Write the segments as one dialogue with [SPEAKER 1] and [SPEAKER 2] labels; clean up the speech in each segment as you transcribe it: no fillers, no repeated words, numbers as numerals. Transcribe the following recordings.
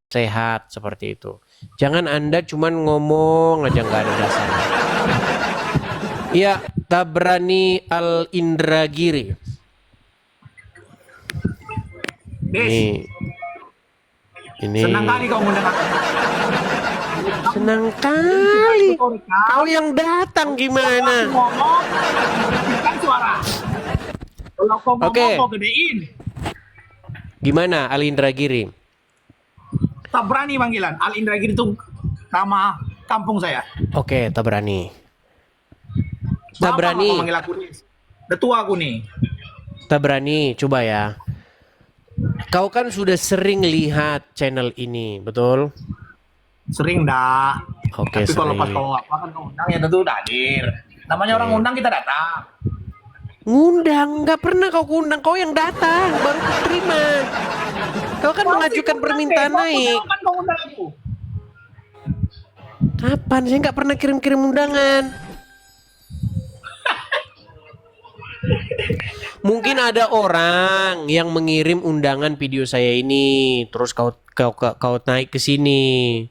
[SPEAKER 1] sehat seperti itu. Jangan Anda cuman ngomong aja nggak ada dasarnya. Iya, Tabrani Al Indragiri.
[SPEAKER 2] Des,
[SPEAKER 1] Ini
[SPEAKER 2] senang kali kau ngundang aku.
[SPEAKER 1] senang kali. Kau yang datang gimana?
[SPEAKER 2] Ngomong, kan suara. Kalau kau ngomong,
[SPEAKER 1] Oke.
[SPEAKER 2] kau gedein.
[SPEAKER 1] Gimana Al Indragiri?
[SPEAKER 2] Tak berani panggilan. Al Indragiri itu nama kampung saya.
[SPEAKER 1] Oke, Tabrani.
[SPEAKER 2] Bapak
[SPEAKER 1] Tabrani.
[SPEAKER 2] kau manggil aku Des. Udah tua aku nih.
[SPEAKER 1] Tabrani, coba ya. Kau kan sudah sering lihat channel ini, betul?
[SPEAKER 2] Sering dah.
[SPEAKER 1] Oke,
[SPEAKER 2] Tapi kalau
[SPEAKER 1] sering.
[SPEAKER 2] pas kau apa kan kau undang ya tentu udah hadir. Namanya orang undang kita datang.
[SPEAKER 1] Ngundang, nggak pernah kau undang, kau yang datang, baru ku terima. Kau kan mengajukan permintaan naik.
[SPEAKER 2] Kan kau undang aku.
[SPEAKER 1] Kapan? Saya nggak pernah kirim-kirim undangan. Mungkin ada orang yang mengirim undangan video saya ini, terus kau naik ke sini.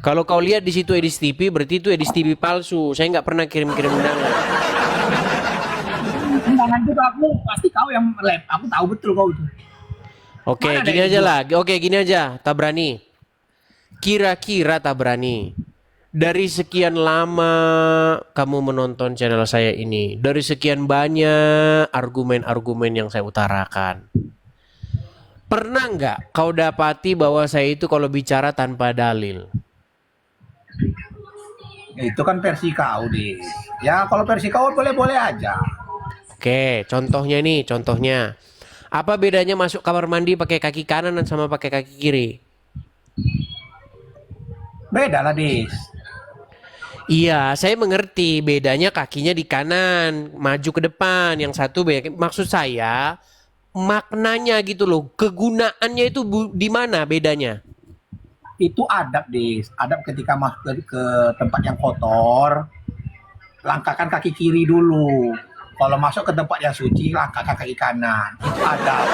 [SPEAKER 1] Kalau kau lihat di situ Edis TV, berarti itu Edis TV palsu. Saya nggak pernah kirim-kirim undangan.
[SPEAKER 2] Undangan juga aku pasti kau yang lab. Aku tahu betul kau itu.
[SPEAKER 1] Oke,
[SPEAKER 2] Mana ada
[SPEAKER 1] gini
[SPEAKER 2] yang
[SPEAKER 1] aja
[SPEAKER 2] jual?
[SPEAKER 1] lah. Oke, gini aja, Tabrani. Kira-kira Tabrani, dari sekian lama kamu menonton channel saya ini, dari sekian banyak argumen-argumen yang saya utarakan, pernah nggak kau dapati bahwa saya itu kalau bicara tanpa dalil?
[SPEAKER 2] Ya, itu kan versi kau deh. Ya kalau versi kau boleh-boleh aja.
[SPEAKER 1] Oke, contohnya nih, contohnya. Apa bedanya masuk kamar mandi pakai kaki kanan dan sama pakai kaki kiri?
[SPEAKER 2] Beda lah Des.
[SPEAKER 1] Iya, saya mengerti bedanya kakinya di kanan, maju ke depan. Yang satu maksud saya maknanya gitu loh. Kegunaannya itu di mana bedanya?
[SPEAKER 2] Itu adab Des. Adab ketika masuk ke tempat yang kotor, langkahkan kaki kiri dulu. Kalau masuk ke tempat yang suci, langkahkan kaki kanan. Itu adab.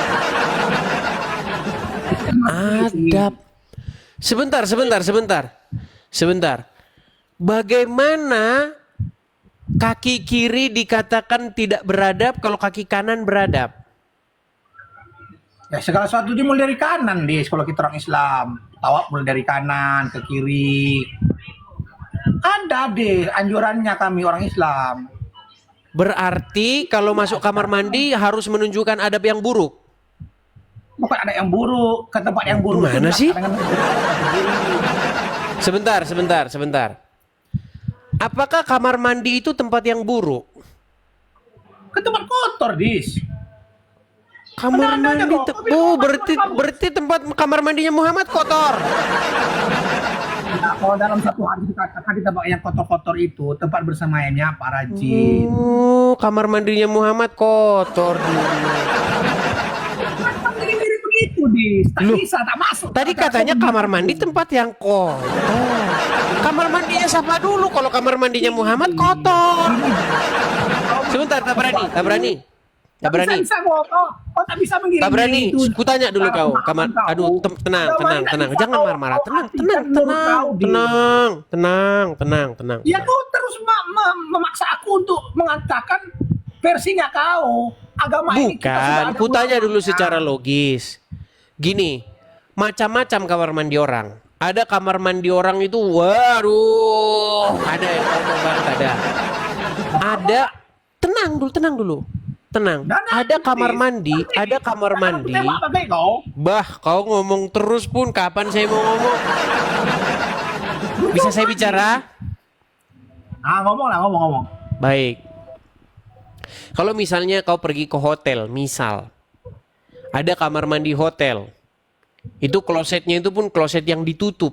[SPEAKER 1] Adab. Sebentar. Bagaimana kaki kiri dikatakan tidak beradab kalau kaki kanan beradab?
[SPEAKER 2] Ya segala sesuatu dia mulai dari kanan Des. Kalau kita orang Islam, tawaf mulai dari kanan ke kiri. Ada deh anjurannya kami orang Islam.
[SPEAKER 1] Berarti kalau masuk kamar mandi harus menunjukkan adab yang buruk.
[SPEAKER 2] Bukan ada yang buruk, ke tempat yang buruk.
[SPEAKER 1] Gimana
[SPEAKER 2] itu
[SPEAKER 1] sih?
[SPEAKER 2] kadang-kadang-
[SPEAKER 1] Sebentar. Apakah kamar mandi itu tempat yang buruk?
[SPEAKER 2] Ke tempat kotor, Dis.
[SPEAKER 1] Kamar
[SPEAKER 2] Ada
[SPEAKER 1] mandi
[SPEAKER 2] kok.
[SPEAKER 1] oh berarti tempat kamar mandinya Muhammad kotor.
[SPEAKER 2] Nah, kalau dalam satu hari dikatakan di tempat yang kotor-kotor itu tempat bersemayamnya para jin.
[SPEAKER 1] Oh, kamar mandinya Muhammad kotor.
[SPEAKER 2] Mirip-mirip begitu, Dis. Tak
[SPEAKER 1] Loh,
[SPEAKER 2] bisa, tak masuk.
[SPEAKER 1] Tadi katanya kamar mandi tempat yang kotor. Kamar mandinya siapa dulu kalau kamar mandinya Muhammad kotor? Sebentar, tak berani.
[SPEAKER 2] Bisa kok. Kau tak bisa mengirim
[SPEAKER 1] Tak berani.
[SPEAKER 2] itu.
[SPEAKER 1] Kutanya dulu kau. Kamar, aduh, tenang. Jangan marah-marah. Tenang.
[SPEAKER 2] Ya kau terus memaksa aku untuk mengatakan versinya kau. Agama ini kita sudah
[SPEAKER 1] Bukan,
[SPEAKER 2] ada
[SPEAKER 1] kutanya dulu
[SPEAKER 2] ulama-nya.
[SPEAKER 1] secara logis. Gini, macam-macam kamar mandi orang. Ada kamar mandi orang itu, waduh, ada yang kotor banget ada. Tenang dulu. Tenang.
[SPEAKER 2] Dan
[SPEAKER 1] Ada kamar mandi.
[SPEAKER 2] Tembak pakai kau.
[SPEAKER 1] Bah, kau ngomong terus pun kapan saya mau ngomong? Bisa saya bicara?
[SPEAKER 2] Ngomong.
[SPEAKER 1] Baik. Kalau misalnya kau pergi ke hotel, misal ada kamar mandi hotel, itu klosetnya itu pun kloset yang ditutup,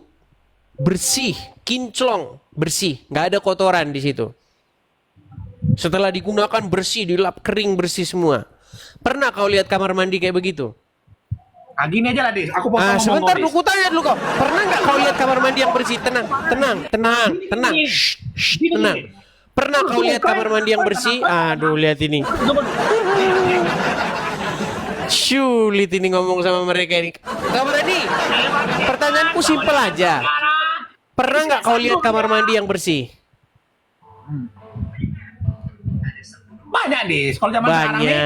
[SPEAKER 1] bersih, kinclong, bersih, nggak ada kotoran di situ. Setelah digunakan bersih, dilap kering bersih semua. Pernah kau lihat kamar mandi kayak begitu?
[SPEAKER 2] Gini aja lah, Dis. Aku potong ngomong
[SPEAKER 1] Sebentar
[SPEAKER 2] kau,
[SPEAKER 1] dulu,
[SPEAKER 2] Dis.
[SPEAKER 1] kutanya dulu kau. Pernah nggak kau lihat kamar mandi yang bersih? Tenang.
[SPEAKER 2] Gini.
[SPEAKER 1] Tenang. Pernah kau lihat kamar mandi yang bersih? Aduh, lihat ini. Sulit ini ngomong sama mereka ini. Kak Berani, pertanyaanku simpel aja. Pernah nggak kau lihat kamar mandi yang bersih?
[SPEAKER 2] Banyak deh. Kalau zaman sekarang nih,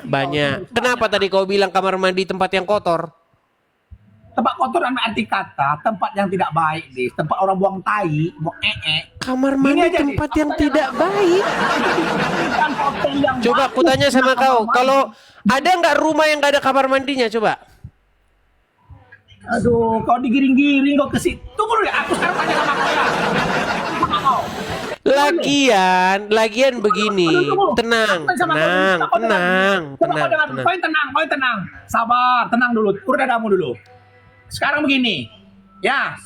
[SPEAKER 1] Banyak. Kenapa tadi kau bilang kamar mandi tempat yang kotor?
[SPEAKER 2] tempat kotor dan arti kata tempat yang tidak baik deh. Tempat orang buang tai, buang
[SPEAKER 1] Kamar
[SPEAKER 2] Gini
[SPEAKER 1] mandi
[SPEAKER 2] aja,
[SPEAKER 1] tempat
[SPEAKER 2] Dis.
[SPEAKER 1] yang tidak baik.
[SPEAKER 2] Bukan hotel yang
[SPEAKER 1] Coba
[SPEAKER 2] bagus,
[SPEAKER 1] aku tanya sama
[SPEAKER 2] bukan
[SPEAKER 1] kau,
[SPEAKER 2] kamar
[SPEAKER 1] kalau
[SPEAKER 2] mandi.
[SPEAKER 1] ada nggak rumah yang nggak ada kamar mandinya? Coba.
[SPEAKER 2] Aduh, kau digiring-giring kau ke situ. Tunggu dulu ya, aku sekarang tanya sama kau ya. Sama kau.
[SPEAKER 1] Lagian begini. Tenang, tenang, tenang, tenang.
[SPEAKER 2] Kau yang tenang. Sabar, tenang dulu. Udah dadamu dulu. Sekarang begini, ya,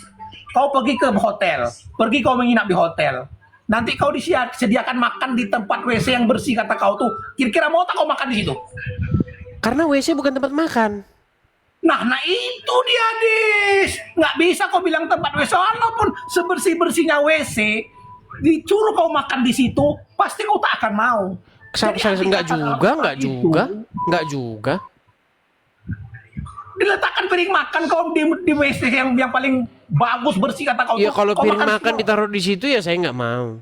[SPEAKER 2] kau pergi ke hotel, pergi kau menginap di hotel. Nanti kau disediakan makan di tempat WC yang bersih kata kau tuh. Kira-kira mau tak kau makan di situ?
[SPEAKER 1] Karena WC bukan tempat makan.
[SPEAKER 2] Nah itu dia, Dis. Nggak bisa kau bilang tempat WC, walaupun sebersih-bersihnya WC, disuruh kau makan di situ, pasti kau tak akan mau. Jadi arti
[SPEAKER 1] Enggak
[SPEAKER 2] kata
[SPEAKER 1] juga,
[SPEAKER 2] tempat
[SPEAKER 1] enggak
[SPEAKER 2] itu,
[SPEAKER 1] juga, enggak juga.
[SPEAKER 2] Diletakkan piring makan kau di WC yang paling bagus bersih kata kau
[SPEAKER 1] Ya
[SPEAKER 2] tuh,
[SPEAKER 1] kalau
[SPEAKER 2] kau
[SPEAKER 1] piring makan
[SPEAKER 2] semua.
[SPEAKER 1] ditaruh di situ ya saya nggak mau.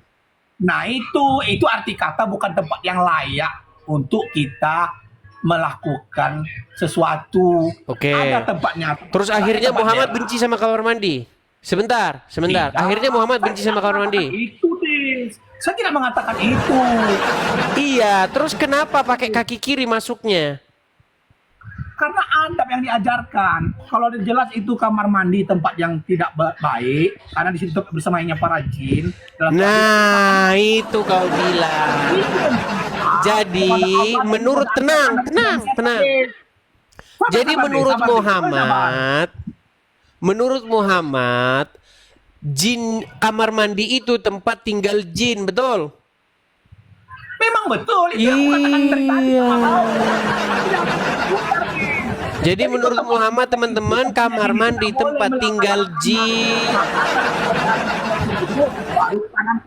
[SPEAKER 2] Nah itu arti kata bukan tempat yang layak untuk kita melakukan sesuatu.
[SPEAKER 1] Oke.
[SPEAKER 2] Ada tempatnya.
[SPEAKER 1] Terus
[SPEAKER 2] Ada
[SPEAKER 1] akhirnya
[SPEAKER 2] tempat
[SPEAKER 1] Muhammad
[SPEAKER 2] daerah.
[SPEAKER 1] benci sama kamar mandi. Sebentar.
[SPEAKER 2] Tidak.
[SPEAKER 1] Akhirnya Muhammad benci sama kamar mandi.
[SPEAKER 2] Itu deh. Saya tidak mengatakan itu.
[SPEAKER 1] Iya, terus kenapa pakai kaki kiri masuknya?
[SPEAKER 2] Karena adab yang diajarkan. Kalau jelas itu kamar mandi tempat yang tidak baik, karena di situ bersamanya para jin.
[SPEAKER 1] Nah, itu kau bilang. Jadi, menurut tenang. Jadi menurut Muhammad, jin kamar mandi itu tempat tinggal jin, betul?
[SPEAKER 2] Memang betul. Itu yang aku katakan dari tadi sama kau.
[SPEAKER 1] Jadi menurut Muhammad teman-teman kamar mandi tempat tinggal jin.
[SPEAKER 2] Baru kanan,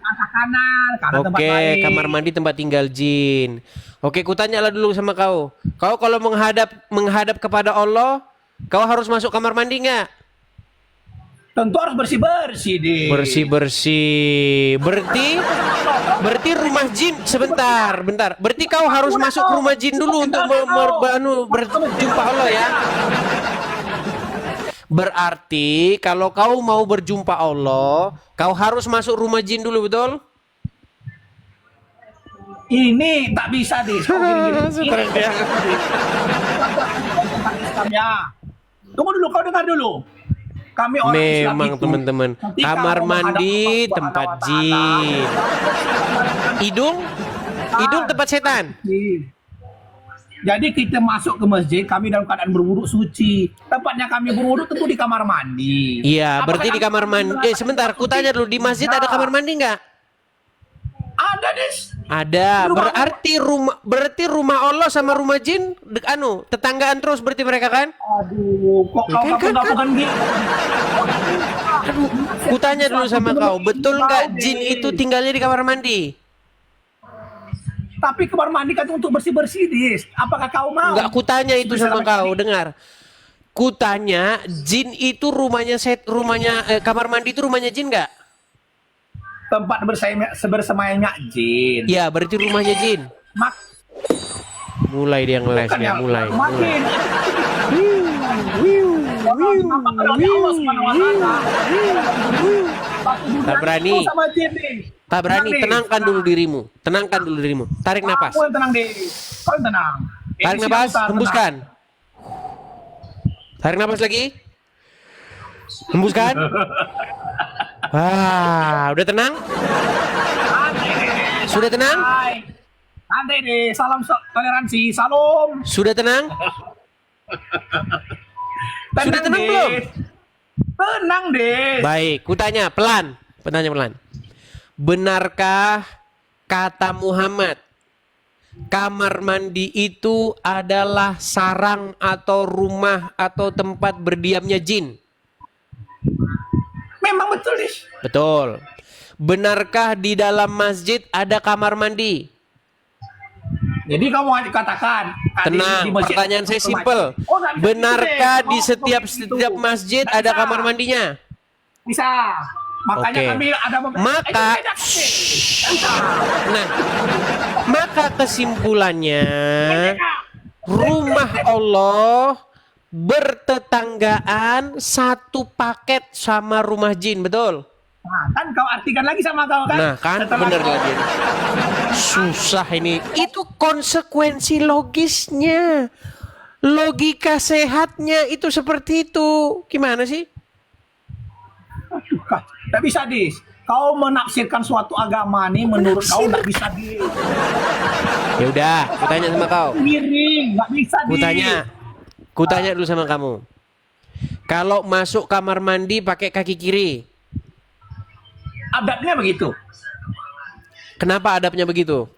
[SPEAKER 2] tempat
[SPEAKER 1] Oke,
[SPEAKER 2] lain.
[SPEAKER 1] kamar mandi tempat tinggal jin. Oke, kutanyalah dulu sama kau. Kau kalau menghadap kepada Allah, kau harus masuk kamar mandi nggak?
[SPEAKER 2] Tentu harus bersih-bersih deh.
[SPEAKER 1] Bersih. Berarti rumah jin bentar. Berarti kau harus masuk ke rumah jin dulu untuk berjumpa Allah ya. Berarti kalau kau mau berjumpa Allah, kau harus masuk rumah jin dulu, betul?
[SPEAKER 2] Ini tak bisa deh. Ya. Tunggu dulu, kau dengar dulu. Kami orang Islam
[SPEAKER 1] Memang
[SPEAKER 2] itu,
[SPEAKER 1] teman-teman,
[SPEAKER 2] ketika
[SPEAKER 1] kamar
[SPEAKER 2] mau menghadap
[SPEAKER 1] mandi
[SPEAKER 2] Allah
[SPEAKER 1] tempat
[SPEAKER 2] Subhanahu wa
[SPEAKER 1] jin. Hidung tempat setan.
[SPEAKER 2] Jadi kita masuk ke masjid, kami dalam keadaan berwuduk suci. Tempatnya kami berwuduk tentu di kamar mandi.
[SPEAKER 1] Iya,
[SPEAKER 2] Apakah
[SPEAKER 1] berarti di kamar mandi. Sebentar, kutanya dulu, di masjid ada kamar mandi nggak?
[SPEAKER 2] Ada, Des.
[SPEAKER 1] Ada.
[SPEAKER 2] Di rumah
[SPEAKER 1] Berarti rumah Allah sama rumah jin tetanggaan terus berarti mereka kan?
[SPEAKER 2] Aduh, kok kau gabung-gabungan gitu?
[SPEAKER 1] Kutanya dulu sama kau, betul nggak jin itu tinggalnya di kamar mandi?
[SPEAKER 2] Tapi kamar mandi kan untuk bersih-bersih, Dis. Apakah kau mau?
[SPEAKER 1] Enggak, kutanya itu sama kau, dengar. Kutanya jin itu kamar mandi itu rumahnya jin nggak?
[SPEAKER 2] Tempat bersemayamnya jin.
[SPEAKER 1] Ya, berarti rumahnya jin.
[SPEAKER 2] Mak
[SPEAKER 1] Mulai dia ngeles
[SPEAKER 2] bukan
[SPEAKER 1] ya,
[SPEAKER 2] yang
[SPEAKER 1] mulai.
[SPEAKER 2] makin. Apakah dari Allah Subhanahu wa Ta'ala?
[SPEAKER 1] Tak berani.
[SPEAKER 2] Sama jin, nih.
[SPEAKER 1] Tak berani, tenangkan dulu dirimu. Tarik napas.
[SPEAKER 2] Kau yang tenang, deh. Kau yang tenang.
[SPEAKER 1] Tarik
[SPEAKER 2] Ini
[SPEAKER 1] napas,
[SPEAKER 2] siapa?
[SPEAKER 1] hembuskan. Tarik napas lagi. Hembuskan. Udah tenang? Sudah tenang?
[SPEAKER 2] Santai deh, salam toleransi, salam.
[SPEAKER 1] Sudah tenang? Sudah tenang
[SPEAKER 2] Des.
[SPEAKER 1] belum?
[SPEAKER 2] Tenang deh.
[SPEAKER 1] Baik, kutanya pelan. Benarkah kata Muhammad, kamar mandi itu adalah sarang atau rumah atau tempat berdiamnya jin?
[SPEAKER 2] Memang betul, Dis.
[SPEAKER 1] Betul. Benarkah di dalam masjid ada kamar mandi?
[SPEAKER 2] Jadi kamu katakan
[SPEAKER 1] Tenang,
[SPEAKER 2] masjid-
[SPEAKER 1] pertanyaan saya simpel.
[SPEAKER 2] Oh, nggak bisa
[SPEAKER 1] Benarkah
[SPEAKER 2] gitu,
[SPEAKER 1] di
[SPEAKER 2] deh.
[SPEAKER 1] setiap
[SPEAKER 2] Oh, gitu.
[SPEAKER 1] setiap masjid
[SPEAKER 2] Nggak
[SPEAKER 1] ada
[SPEAKER 2] bisa.
[SPEAKER 1] kamar mandinya?
[SPEAKER 2] Bisa. Makanya
[SPEAKER 1] Oke.
[SPEAKER 2] kami ada
[SPEAKER 1] Maka- Nah, maka kesimpulannya rumah Allah bertetanggaan satu paket sama rumah jin, betul?
[SPEAKER 2] Nah, kan kau artikan lagi sama kau kan?
[SPEAKER 1] Nah, kan
[SPEAKER 2] Setelah
[SPEAKER 1] bener
[SPEAKER 2] kau-
[SPEAKER 1] lagi. Susah ini. Itu konsekuensi logisnya. Logika sehatnya itu seperti itu. Gimana sih?
[SPEAKER 2] Aduh, Kak, nggak bisa dis. Kau menafsirkan suatu agama nih menurut kau nggak bisa dis.
[SPEAKER 1] Ya udah, aku tanya sama kau.
[SPEAKER 2] Miring, nggak bisa dis.
[SPEAKER 1] Ku tanya dulu sama kamu. Kalau masuk kamar mandi pakai kaki kiri,
[SPEAKER 2] Adabnya begitu.
[SPEAKER 1] kenapa adabnya begitu?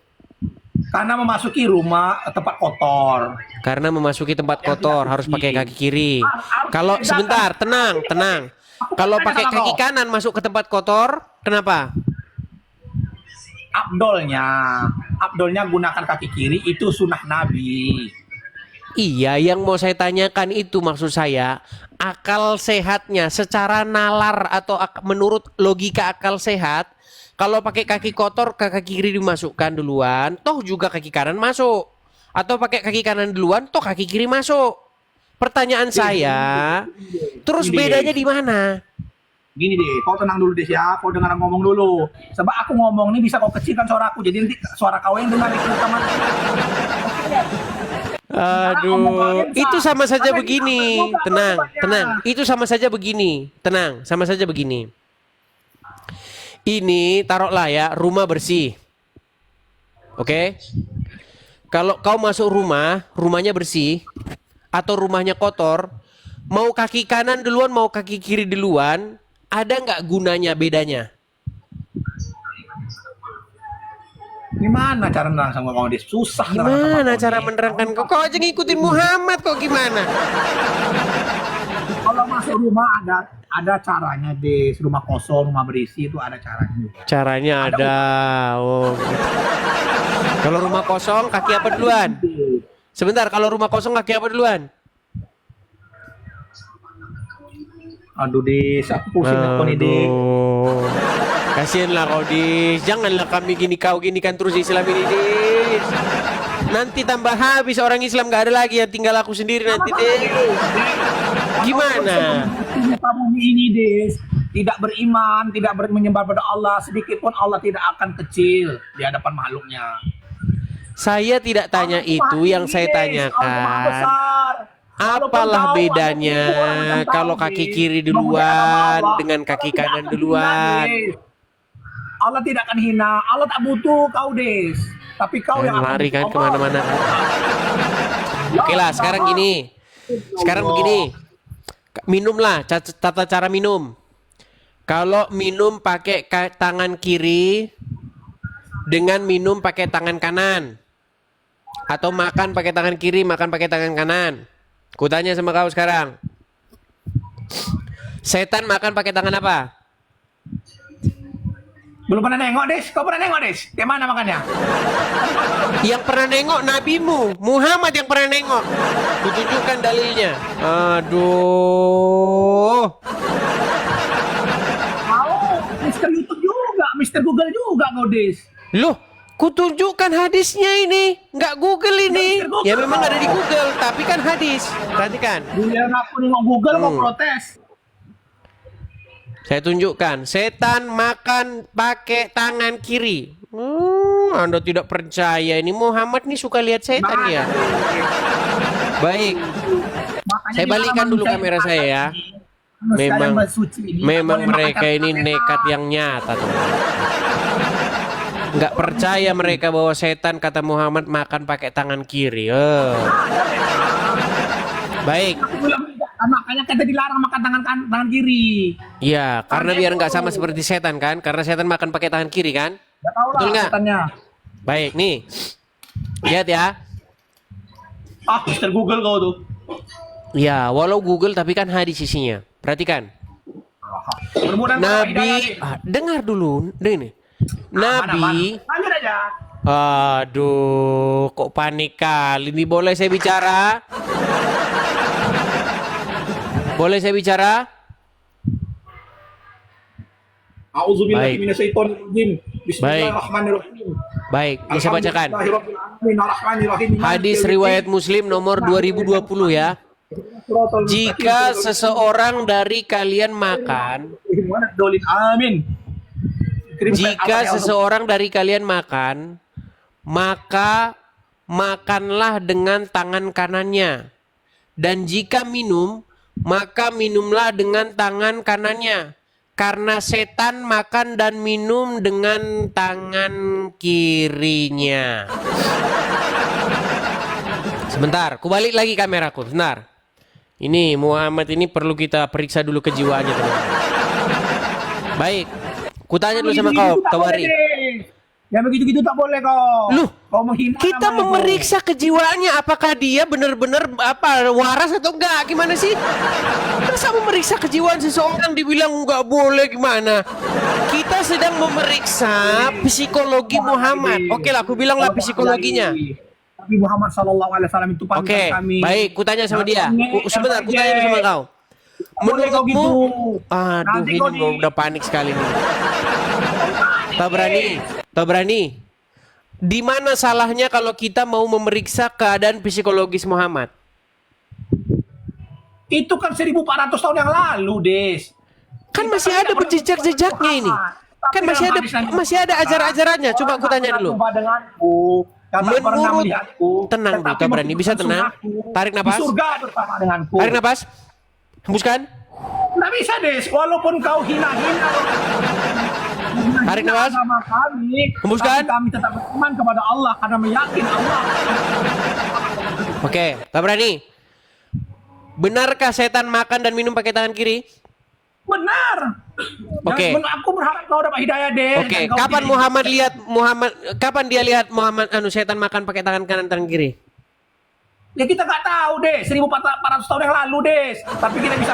[SPEAKER 2] Karena memasuki rumah tempat kotor.
[SPEAKER 1] Karena memasuki tempat kotor harus pakai kaki kiri. Kalau sebentar, tenang. Kalau pakai kaki kanan masuk ke tempat kotor, kenapa?
[SPEAKER 2] Abdolnya gunakan kaki kiri itu sunnah Nabi.
[SPEAKER 1] Iya, yang mau saya tanyakan itu maksud saya akal sehatnya secara nalar atau menurut logika akal sehat, kalau pakai kaki kotor ke kaki kiri dimasukkan duluan, toh juga kaki kanan masuk. Atau pakai kaki kanan duluan, toh kaki kiri masuk. Pertanyaan saya, terus
[SPEAKER 2] Ini.
[SPEAKER 1] bedanya di mana?
[SPEAKER 2] Gini deh, kau tenang dulu deh ya, kau dengar ngomong dulu. Sebab aku ngomong nih bisa kau kecilkan suaraku, jadi nanti suara kau yang dengar itu sama.
[SPEAKER 1] Aduh, itu sama saja begini. Tenang. Itu sama saja begini. Tenang, sama saja begini. Ini taruhlah ya, rumah bersih. Oke? Kalau kau masuk rumah, rumahnya bersih atau rumahnya kotor, mau kaki kanan duluan, mau kaki kiri duluan, ada nggak gunanya bedanya?
[SPEAKER 2] Gimana cara nerang sama kau deh? Susah nerang sama
[SPEAKER 1] Gimana
[SPEAKER 2] kau,
[SPEAKER 1] cara
[SPEAKER 2] Dek.
[SPEAKER 1] menerangkan kau? Kau aja ngikutin Muhammad kok gimana?
[SPEAKER 2] Kalau masuk rumah ada caranya deh. Rumah kosong, rumah berisi itu ada caranya juga.
[SPEAKER 1] Caranya ada. Oh, gitu. Kalau rumah kosong kaki apa duluan? Sebentar, kalau rumah kosong kaki apa duluan?
[SPEAKER 2] Aduh Des, aku pusing aku nih Des.
[SPEAKER 1] Aduh. Kasianlah kau Dis. Janganlah kami ginikan terus Islam ini Dis. Nanti tambah habis orang Islam gak ada lagi, yang tinggal aku sendiri nanti Dis. Gimana?
[SPEAKER 2] Kamu ini Des tidak beriman, tidak menyembah pada Allah, sedikit pun Allah tidak akan kecil di hadapan makhluknya.
[SPEAKER 1] Saya tidak tanya itu, yang saya tanyakan. Apalah bedanya kalau kaki kiri duluan dengan kaki kanan duluan?
[SPEAKER 2] Allah tidak akan hina, Allah tak butuh kau Des. Tapi kau yang akan
[SPEAKER 1] lari kan
[SPEAKER 2] butuh
[SPEAKER 1] kemana-mana. Oke lah, sekarang gini. Sekarang begini. Minumlah, tata cara minum. Kalau minum pakai tangan kiri dengan minum pakai tangan kanan. Atau makan pakai tangan kiri, makan pakai tangan kanan. Kutanya sama kau sekarang. Setan makan pakai tangan apa?
[SPEAKER 2] Belum pernah nengok Des, kau pernah nengok Des? Kayak mana makannya?
[SPEAKER 1] Yang pernah nengok nabimu, Muhammad yang pernah nengok. Kutunjukkan dalilnya. Aduh.
[SPEAKER 2] Kau Mister YouTube juga, Mister Google juga kau Des.
[SPEAKER 1] Loh, kutunjukkan hadisnya ini. Nggak Google ini.
[SPEAKER 2] Nggak Google.
[SPEAKER 1] Ya memang ada di Google, tapi kan hadis. Perhatikan.
[SPEAKER 2] Dia aku nengok Google mau protes.
[SPEAKER 1] Saya tunjukkan. Setan makan pakai tangan kiri. Anda tidak percaya. Ini Muhammad nih suka lihat setan ya. Baik.
[SPEAKER 2] Makanya
[SPEAKER 1] Saya balikan dulu kamera saya ya. Memang mereka ini nekat yang nyata tuh. Nggak percaya mereka bahwa setan kata Muhammad makan pakai tangan kiri. Baik.
[SPEAKER 2] Makanya kita dilarang makan tangan kiri.
[SPEAKER 1] Iya, karena biar nggak sama seperti setan kan? Karena setan makan pakai tangan kiri kan?
[SPEAKER 2] Gak tahu
[SPEAKER 1] Betul
[SPEAKER 2] lah
[SPEAKER 1] nggak?
[SPEAKER 2] setannya.
[SPEAKER 1] Baik, nih. Lihat ya.
[SPEAKER 2] Mister Google kau tuh.
[SPEAKER 1] Ya, walau Google tapi kan hadis isinya. Perhatikan.
[SPEAKER 2] Mudah-mudahan kau hidayah,
[SPEAKER 1] Nabi,
[SPEAKER 2] Des.
[SPEAKER 1] dengar dulu. Ini.
[SPEAKER 2] Mana?
[SPEAKER 1] Nabi,
[SPEAKER 2] Lanjut aja.
[SPEAKER 1] Aduh, kok panik kali ini. Boleh saya bicara? Boleh saya bicara?
[SPEAKER 2] A'udzubillahi minasyaitonirrajim. Bismillahirrahmanirrahim.
[SPEAKER 1] Baik, ini saya bacakan.
[SPEAKER 2] Alhamdulillahirabbil alamin.
[SPEAKER 1] Hadis riwayat Muslim nomor 2020 ya. Jika seseorang dari kalian makan,
[SPEAKER 2] Amin.
[SPEAKER 1] jika seseorang dari kalian makan, maka makanlah dengan tangan kanannya. Dan jika minum, maka minumlah dengan tangan kanannya. Karena setan makan dan minum dengan tangan kirinya. Sebentar, ku balik lagi kameraku, sebentar. Ini Muhammad ini perlu kita periksa dulu kejiwaannya, teman. Baik, ku tanya dulu sama kau, Tawari.
[SPEAKER 2] Ya begitu-gitu tak boleh kau.
[SPEAKER 1] Loh,
[SPEAKER 2] Kau menghina
[SPEAKER 1] kita
[SPEAKER 2] namanya,
[SPEAKER 1] memeriksa kejiwaannya, apakah dia benar-benar apa waras atau enggak? Gimana sih? Masa memeriksa kejiwaan seseorang dibilang enggak boleh gimana? Kita sedang memeriksa psikologi Muhammad. Oke lah, aku bilanglah psikologinya.
[SPEAKER 2] Nabi Muhammad SAW itu panutan
[SPEAKER 1] Oke,
[SPEAKER 2] kami.
[SPEAKER 1] baik, ku tanya sama dia. Sebentar, ku tanya sama kau.
[SPEAKER 2] Boleh kau
[SPEAKER 1] Menurutmu,
[SPEAKER 2] gitu.
[SPEAKER 1] aduh
[SPEAKER 2] Nanti
[SPEAKER 1] ini
[SPEAKER 2] kau
[SPEAKER 1] udah panik sekali nih. Tak berani. Di mana salahnya kalau kita mau memeriksa keadaan psikologis Muhammad?
[SPEAKER 2] Itu kan 1400 tahun yang lalu, Des.
[SPEAKER 1] Kan masih ada berjejak-jejaknya ini. Kan masih ada ajar-ajarannya. Coba aku tanya dulu. Menurut tenang dulu, tak berani, bisa tenang. Tarik napas.
[SPEAKER 2] Di surga bersama denganku.
[SPEAKER 1] Tarik napas. Hembuskan.
[SPEAKER 2] Nggak bisa, Des. Walaupun kau hina-hina.
[SPEAKER 1] Tarik nafas.
[SPEAKER 2] Sama kami.
[SPEAKER 1] Hembuskan.
[SPEAKER 2] Tapi kami tetap beriman kepada Allah karena meyakini Allah.
[SPEAKER 1] Oke, tak berani. Benarkah setan makan dan minum pakai tangan kiri?
[SPEAKER 2] Benar.
[SPEAKER 1] Oke.
[SPEAKER 2] Dan aku berharap kau dapat hidayah, Des.
[SPEAKER 1] Oke,
[SPEAKER 2] Dan kau
[SPEAKER 1] kapan
[SPEAKER 2] tidak-
[SPEAKER 1] kapan dia lihat Muhammad setan makan pakai tangan kanan tangan kiri?
[SPEAKER 2] Ya kita nggak tahu, Des. 1400 tahun yang lalu, Des. Tapi kita bisa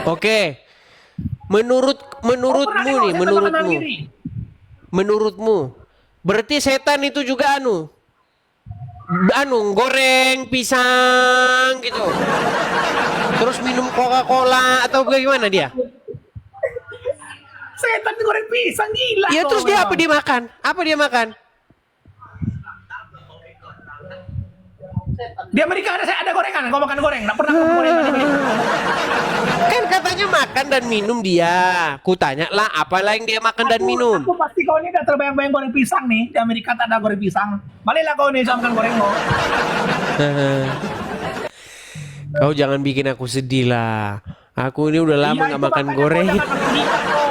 [SPEAKER 1] Oke. Menurutmu nih, menurutmu. Berarti setan itu juga goreng pisang gitu. Terus minum Coca-Cola atau bagaimana dia?
[SPEAKER 2] Setan goreng pisang, gila.
[SPEAKER 1] Ya
[SPEAKER 2] kau
[SPEAKER 1] terus dia
[SPEAKER 2] memang.
[SPEAKER 1] apa dia makan? Apa dia makan?
[SPEAKER 2] Di Amerika ada gorengan, kau makan goreng, nggak pernah makan gorengan.
[SPEAKER 1] Kan katanya makan dan minum dia. Kutanya lah apa yang dia makan dan minum.
[SPEAKER 2] Aku pasti kau ini udah terbayang-bayang goreng pisang nih. Di Amerika tak ada goreng pisang. Baliklah kau nih sama makan goreng kau.
[SPEAKER 1] Kau jangan bikin aku sedih lah. Aku ini udah lama
[SPEAKER 2] Iya,
[SPEAKER 1] nggak
[SPEAKER 2] itu
[SPEAKER 1] makan
[SPEAKER 2] makanya
[SPEAKER 1] goreng.
[SPEAKER 2] kau jangan makan gila, kau.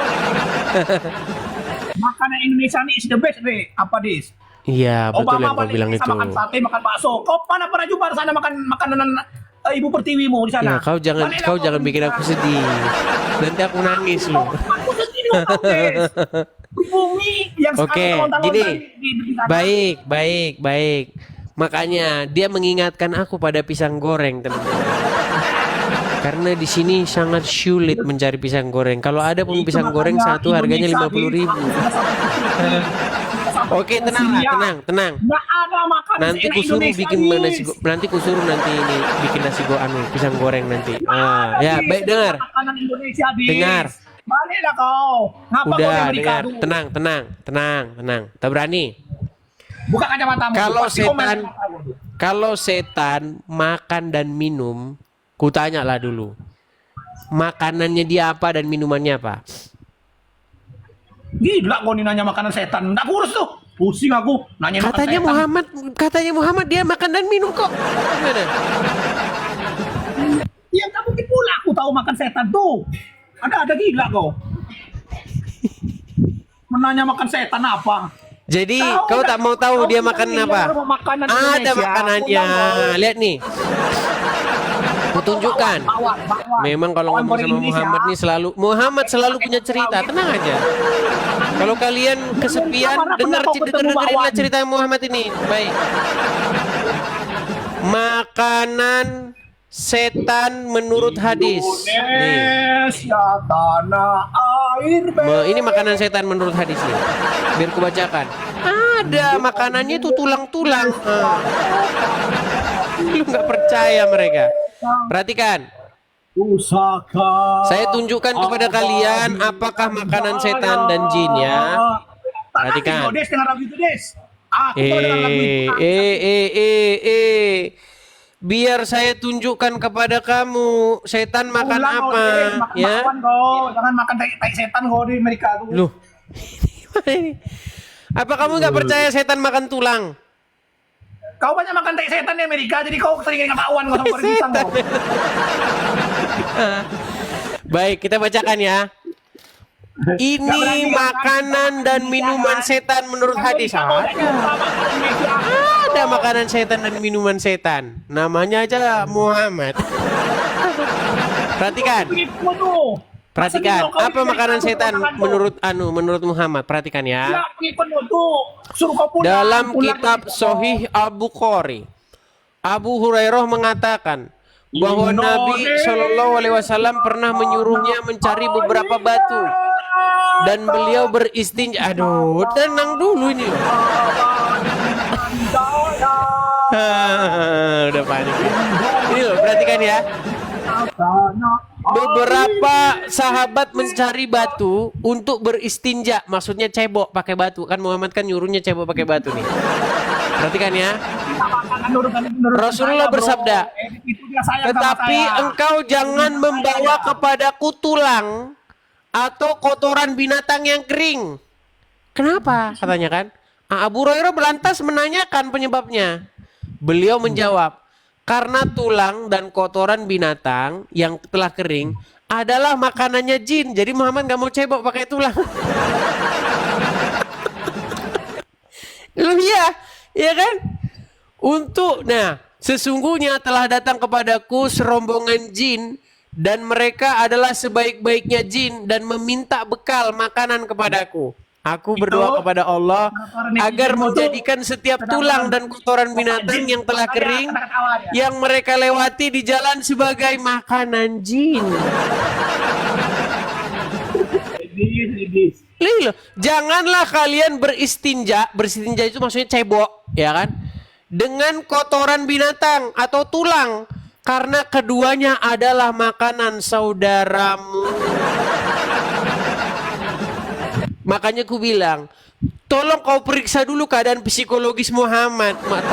[SPEAKER 2] Makanan Indonesia nih is the best, deh. Apa, Dis?
[SPEAKER 1] Iya betul yang kau
[SPEAKER 2] balik
[SPEAKER 1] bilang
[SPEAKER 2] bisa
[SPEAKER 1] itu.
[SPEAKER 2] makan sate, makan bakso. Kau mana pernah jumpa di sana makan makanan ibu pertiwimu di sana?
[SPEAKER 1] Ya, kau jangan bikin aku sedih. Nanti aku nangis loh.
[SPEAKER 2] Aku sedih dong, kau, Des. Bumi yang
[SPEAKER 1] Oke,
[SPEAKER 2] sekarang tahun-tahun
[SPEAKER 1] gini.
[SPEAKER 2] di sana.
[SPEAKER 1] Baik. Makanya dia mengingatkan aku pada pisang goreng, teman-teman. Karena di sini sangat sulit mencari pisang goreng. Kalau ada pun
[SPEAKER 2] Itu
[SPEAKER 1] pisang goreng
[SPEAKER 2] makanya
[SPEAKER 1] satu harganya
[SPEAKER 2] Indonesia
[SPEAKER 1] 50.000. Oke, tenang.
[SPEAKER 2] Nggak ada makanan
[SPEAKER 1] Nanti
[SPEAKER 2] seenak
[SPEAKER 1] ku suruh
[SPEAKER 2] Indonesia,
[SPEAKER 1] bikin
[SPEAKER 2] Dis.
[SPEAKER 1] nanti ku suruh nanti ini bikin nasi pisang goreng nanti. Ah, ya,
[SPEAKER 2] Dis,
[SPEAKER 1] baik dengar.
[SPEAKER 2] makanan Indonesia, Dis.
[SPEAKER 1] Dengar.
[SPEAKER 2] Baliklah kau. Ngapa kau di
[SPEAKER 1] Udah,
[SPEAKER 2] Amerika
[SPEAKER 1] dengar.
[SPEAKER 2] dulu?
[SPEAKER 1] Tenang. Tak berani.
[SPEAKER 2] Buka kacamatamu.
[SPEAKER 1] Kalau
[SPEAKER 2] Pasti kau main
[SPEAKER 1] setan
[SPEAKER 2] kacamatamu.
[SPEAKER 1] Kalau setan makan dan minum, ku tanya lah dulu. Makanannya dia apa dan minumannya apa?
[SPEAKER 2] Gila kau nih nanya makanan setan. Nggak kurus tuh. Pusing aku nanya makan setan.
[SPEAKER 1] Katanya Muhammad dia makan dan minum kok. Gimana?
[SPEAKER 2] Ya nggak mungkin pula aku tahu makan setan tuh. Ada gila kau. Menanya makan setan apa?
[SPEAKER 1] Jadi
[SPEAKER 2] Tahu
[SPEAKER 1] kau
[SPEAKER 2] nggak?
[SPEAKER 1] tak mau tahu
[SPEAKER 2] Kau
[SPEAKER 1] dia
[SPEAKER 2] bilang
[SPEAKER 1] makan
[SPEAKER 2] ini
[SPEAKER 1] apa?
[SPEAKER 2] rumah makanan
[SPEAKER 1] Ada
[SPEAKER 2] Indonesia.
[SPEAKER 1] makanannya.
[SPEAKER 2] Pulang,
[SPEAKER 1] Lihat nih. Kutunjukkan.
[SPEAKER 2] bakwan.
[SPEAKER 1] Memang kalau
[SPEAKER 2] Bakwan
[SPEAKER 1] ngomong
[SPEAKER 2] goreng
[SPEAKER 1] sama
[SPEAKER 2] Indonesia.
[SPEAKER 1] Muhammad selalu punya cerita. Tenang aja. Kalau kalian kesepian, dengerin cerita Muhammad ini. Baik. Makanan setan menurut hadis. Nih.
[SPEAKER 2] Indonesia tanah air,
[SPEAKER 1] Ini makanan setan menurut hadisnya. Biar ku bacakan. Ada makanannya itu tulang-tulang. Lu nggak percaya mereka. Perhatikan.
[SPEAKER 2] Pusaka.
[SPEAKER 1] Saya tunjukkan kepada kalian apakah makanan setan dan jin ya. Perhatikan.
[SPEAKER 2] Des dengan lagu itu, Des. Aku tahu dengan lagu itu.
[SPEAKER 1] Biar saya tunjukkan kepada kamu setan makan
[SPEAKER 2] Ulang,
[SPEAKER 1] apa
[SPEAKER 2] Des, makan
[SPEAKER 1] ya.
[SPEAKER 2] bakwan, kau. Jangan makan tai setan kau di Amerika tuh.
[SPEAKER 1] Loh. Apa kamu nggak percaya setan makan tulang?
[SPEAKER 2] Kau banyak makan tai setan di Amerika, jadi kau sering ingat bakwan kau sama pisang kau.
[SPEAKER 1] Baik, kita bacakan ya. Ini makanan dan minuman setan menurut hadis. Ada makanan setan dan minuman setan. Namanya aja Muhammad. Perhatikan. Perhatikan, apa makanan setan menurut Muhammad? Perhatikan ya. Dalam kitab Sahih Al-Bukhari, Abu Hurairah mengatakan bahwa Nabi Shallallahu Alaihi Wasallam pernah menyuruhnya mencari beberapa batu dan beliau beristinja. Aduh, tenang dulu ini. Udah panik. Ini loh, perhatikan ya. Beberapa sahabat mencari batu untuk beristinja, maksudnya cebok pakai batu. Kan Muhammad kan nyuruhnya cebok pakai batu nih. Perhatikan ya. Rasulullah bersabda, tetapi engkau jangan membawa kepadaku tulang atau kotoran binatang yang kering. Kenapa? Katanya kan. Abu Hurairah lantas menanyakan penyebabnya. Beliau menjawab, karena tulang dan kotoran binatang yang telah kering adalah makanannya jin. Jadi Muhammad gak mau cebok pakai tulang. Loh iya, ya kan? Sesungguhnya telah datang kepadaku serombongan jin dan mereka adalah sebaik-baiknya jin dan meminta bekal makanan kepadaku. Aku berdoa kepada Allah agar menjadikan setiap tulang dan kotoran binatang yang telah kering yang mereka lewati di jalan sebagai makanan jin. Loh, janganlah kalian beristinja. Beristinja itu maksudnya cebok, ya kan? Dengan kotoran binatang atau tulang, karena keduanya adalah makanan saudaramu. Makanya ku bilang, tolong kau periksa dulu keadaan psikologis Muhammad, Mak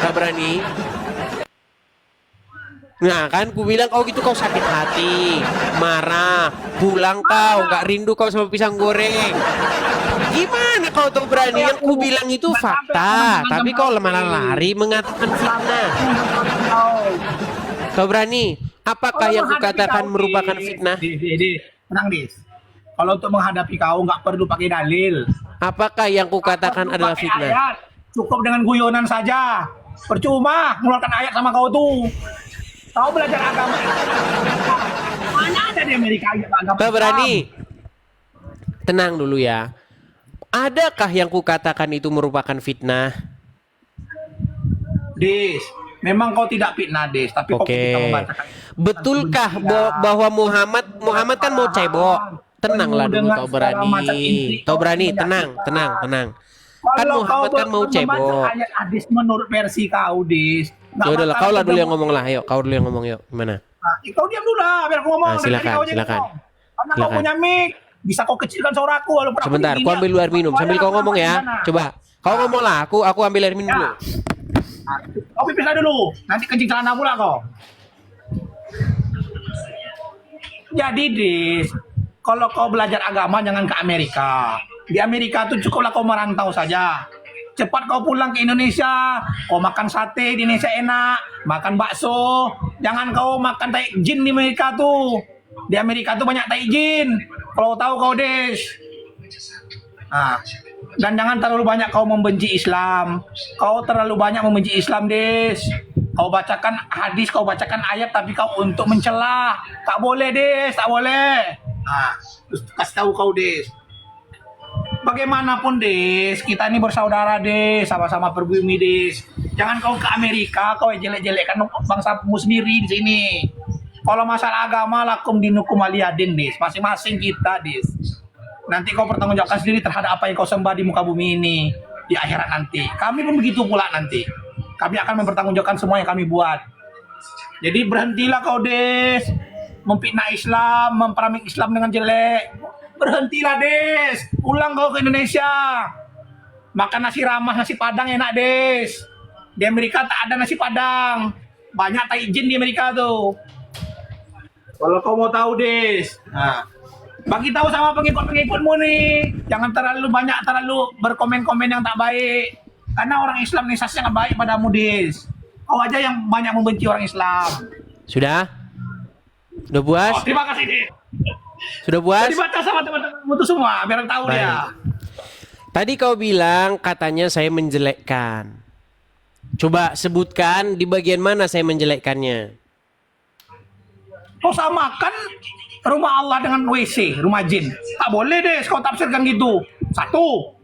[SPEAKER 1] Tabrani. Nah kan ku bilang kau gitu, kau sakit hati, marah, pulang kau, gak rindu kau sama pisang goreng. Gimana kau tuh berani? Yang ku bilang itu fakta, tapi kau malah lari mengatakan fitnah. Kau berani? Apakah yang kukatakan merupakan fitnah?
[SPEAKER 2] Tenang, Dis. Kalau untuk menghadapi kau nggak perlu pakai dalil.
[SPEAKER 1] Apakah yang kukatakan adalah fitnah?
[SPEAKER 2] Ayat. Cukup dengan guyonan saja. Percuma mengeluarkan ayat sama kau tuh. Kau belajar agama. Mana ada di Amerika ayat agama?
[SPEAKER 1] Kau berani? Tenang dulu ya. Adakah yang kukatakan itu merupakan fitnah?
[SPEAKER 2] Dis, memang kau tidak fitnah, Dis. Tapi kau ketika membacakan.
[SPEAKER 1] Betulkah bahwa Muhammad kan mau cebok? Tenanglah dulu, kau berani. Kau berani, tenang. Kan Muhammad kan mau cebok.
[SPEAKER 2] Ayat hadis menurut versi kau, Dis.
[SPEAKER 1] Ya udahlah, kau lah dulu yang ngomong lah. Yuk, kau dulu yang ngomong yuk. Gimana?
[SPEAKER 2] Nah, kau diam dulu lah, biar aku ngomong.
[SPEAKER 1] Nah, silakan.
[SPEAKER 2] Karena kau punya mic, bisa kau kecilkan suaraku walaupun
[SPEAKER 1] sebentar, aku ambil air minum sambil kau ngomong ya. Coba, kau ngomong lah. Aku ambil air minum dulu.
[SPEAKER 2] Kau pipis lah dulu, nanti kencing celana pula kau. Jadi, Dis, kalau kau belajar agama jangan ke Amerika. Di Amerika tuh cukuplah kau merantau saja. Cepat kau pulang ke Indonesia, kau makan sate di Indonesia enak, makan bakso. Jangan kau makan tai jin di Amerika tuh. Di Amerika tuh banyak tai jin. Kalau tahu kau, Des. Nah, dan jangan terlalu banyak kau membenci Islam. Kau terlalu banyak membenci Islam, Des. Kau bacakan hadis, kau bacakan ayat, tapi kau untuk mencela. Tak boleh, Des, tak boleh. Nah, terus kasih tahu kau, Des. Bagaimanapun, Des, kita ini bersaudara, Des, sama-sama berbumi, Des. Jangan kau ke Amerika, kau jelek-jelekkan bangsamu sendiri di sini. Kalau masalah agama lakum dinukum waliyadin, Dis. Masing-masing kita, Dis. Nanti kau pertanggungjawabkan sendiri terhadap apa yang kau sembah di muka bumi ini di akhirat nanti. Kami pun begitu pula nanti. Kami akan mempertanggungjawabkan semua yang kami buat. Jadi berhentilah kau, Des, memfitnah Islam, memperamik Islam dengan jelek. Berhentilah, Des. Pulang kau ke Indonesia. Makan nasi ramah, nasi padang enak, Des. Di Amerika tak ada nasi padang. Banyak tai jin di Amerika tuh. Kalau kau mau tahu, Des. Nah, bagi tahu sama pengikut-pengikutmu nih. Jangan terlalu berkomen-komen yang tak baik. Karena orang Islam nih sangat baik padamu, Des. Kau aja yang banyak membenci orang Islam.
[SPEAKER 1] Sudah? Sudah puas?
[SPEAKER 2] Oh, terima kasih, Des.
[SPEAKER 1] Sudah puas?
[SPEAKER 2] Dibaca sama teman-temanmu tuh semua, biar tahu
[SPEAKER 1] Baik.
[SPEAKER 2] dia.
[SPEAKER 1] Tadi kau bilang katanya saya menjelekkan. Coba sebutkan di bagian mana saya menjelekkannya.
[SPEAKER 2] Kau samakan rumah Allah dengan WC, rumah jin. Tak boleh, Des, kau tafsirkan gitu. Satu.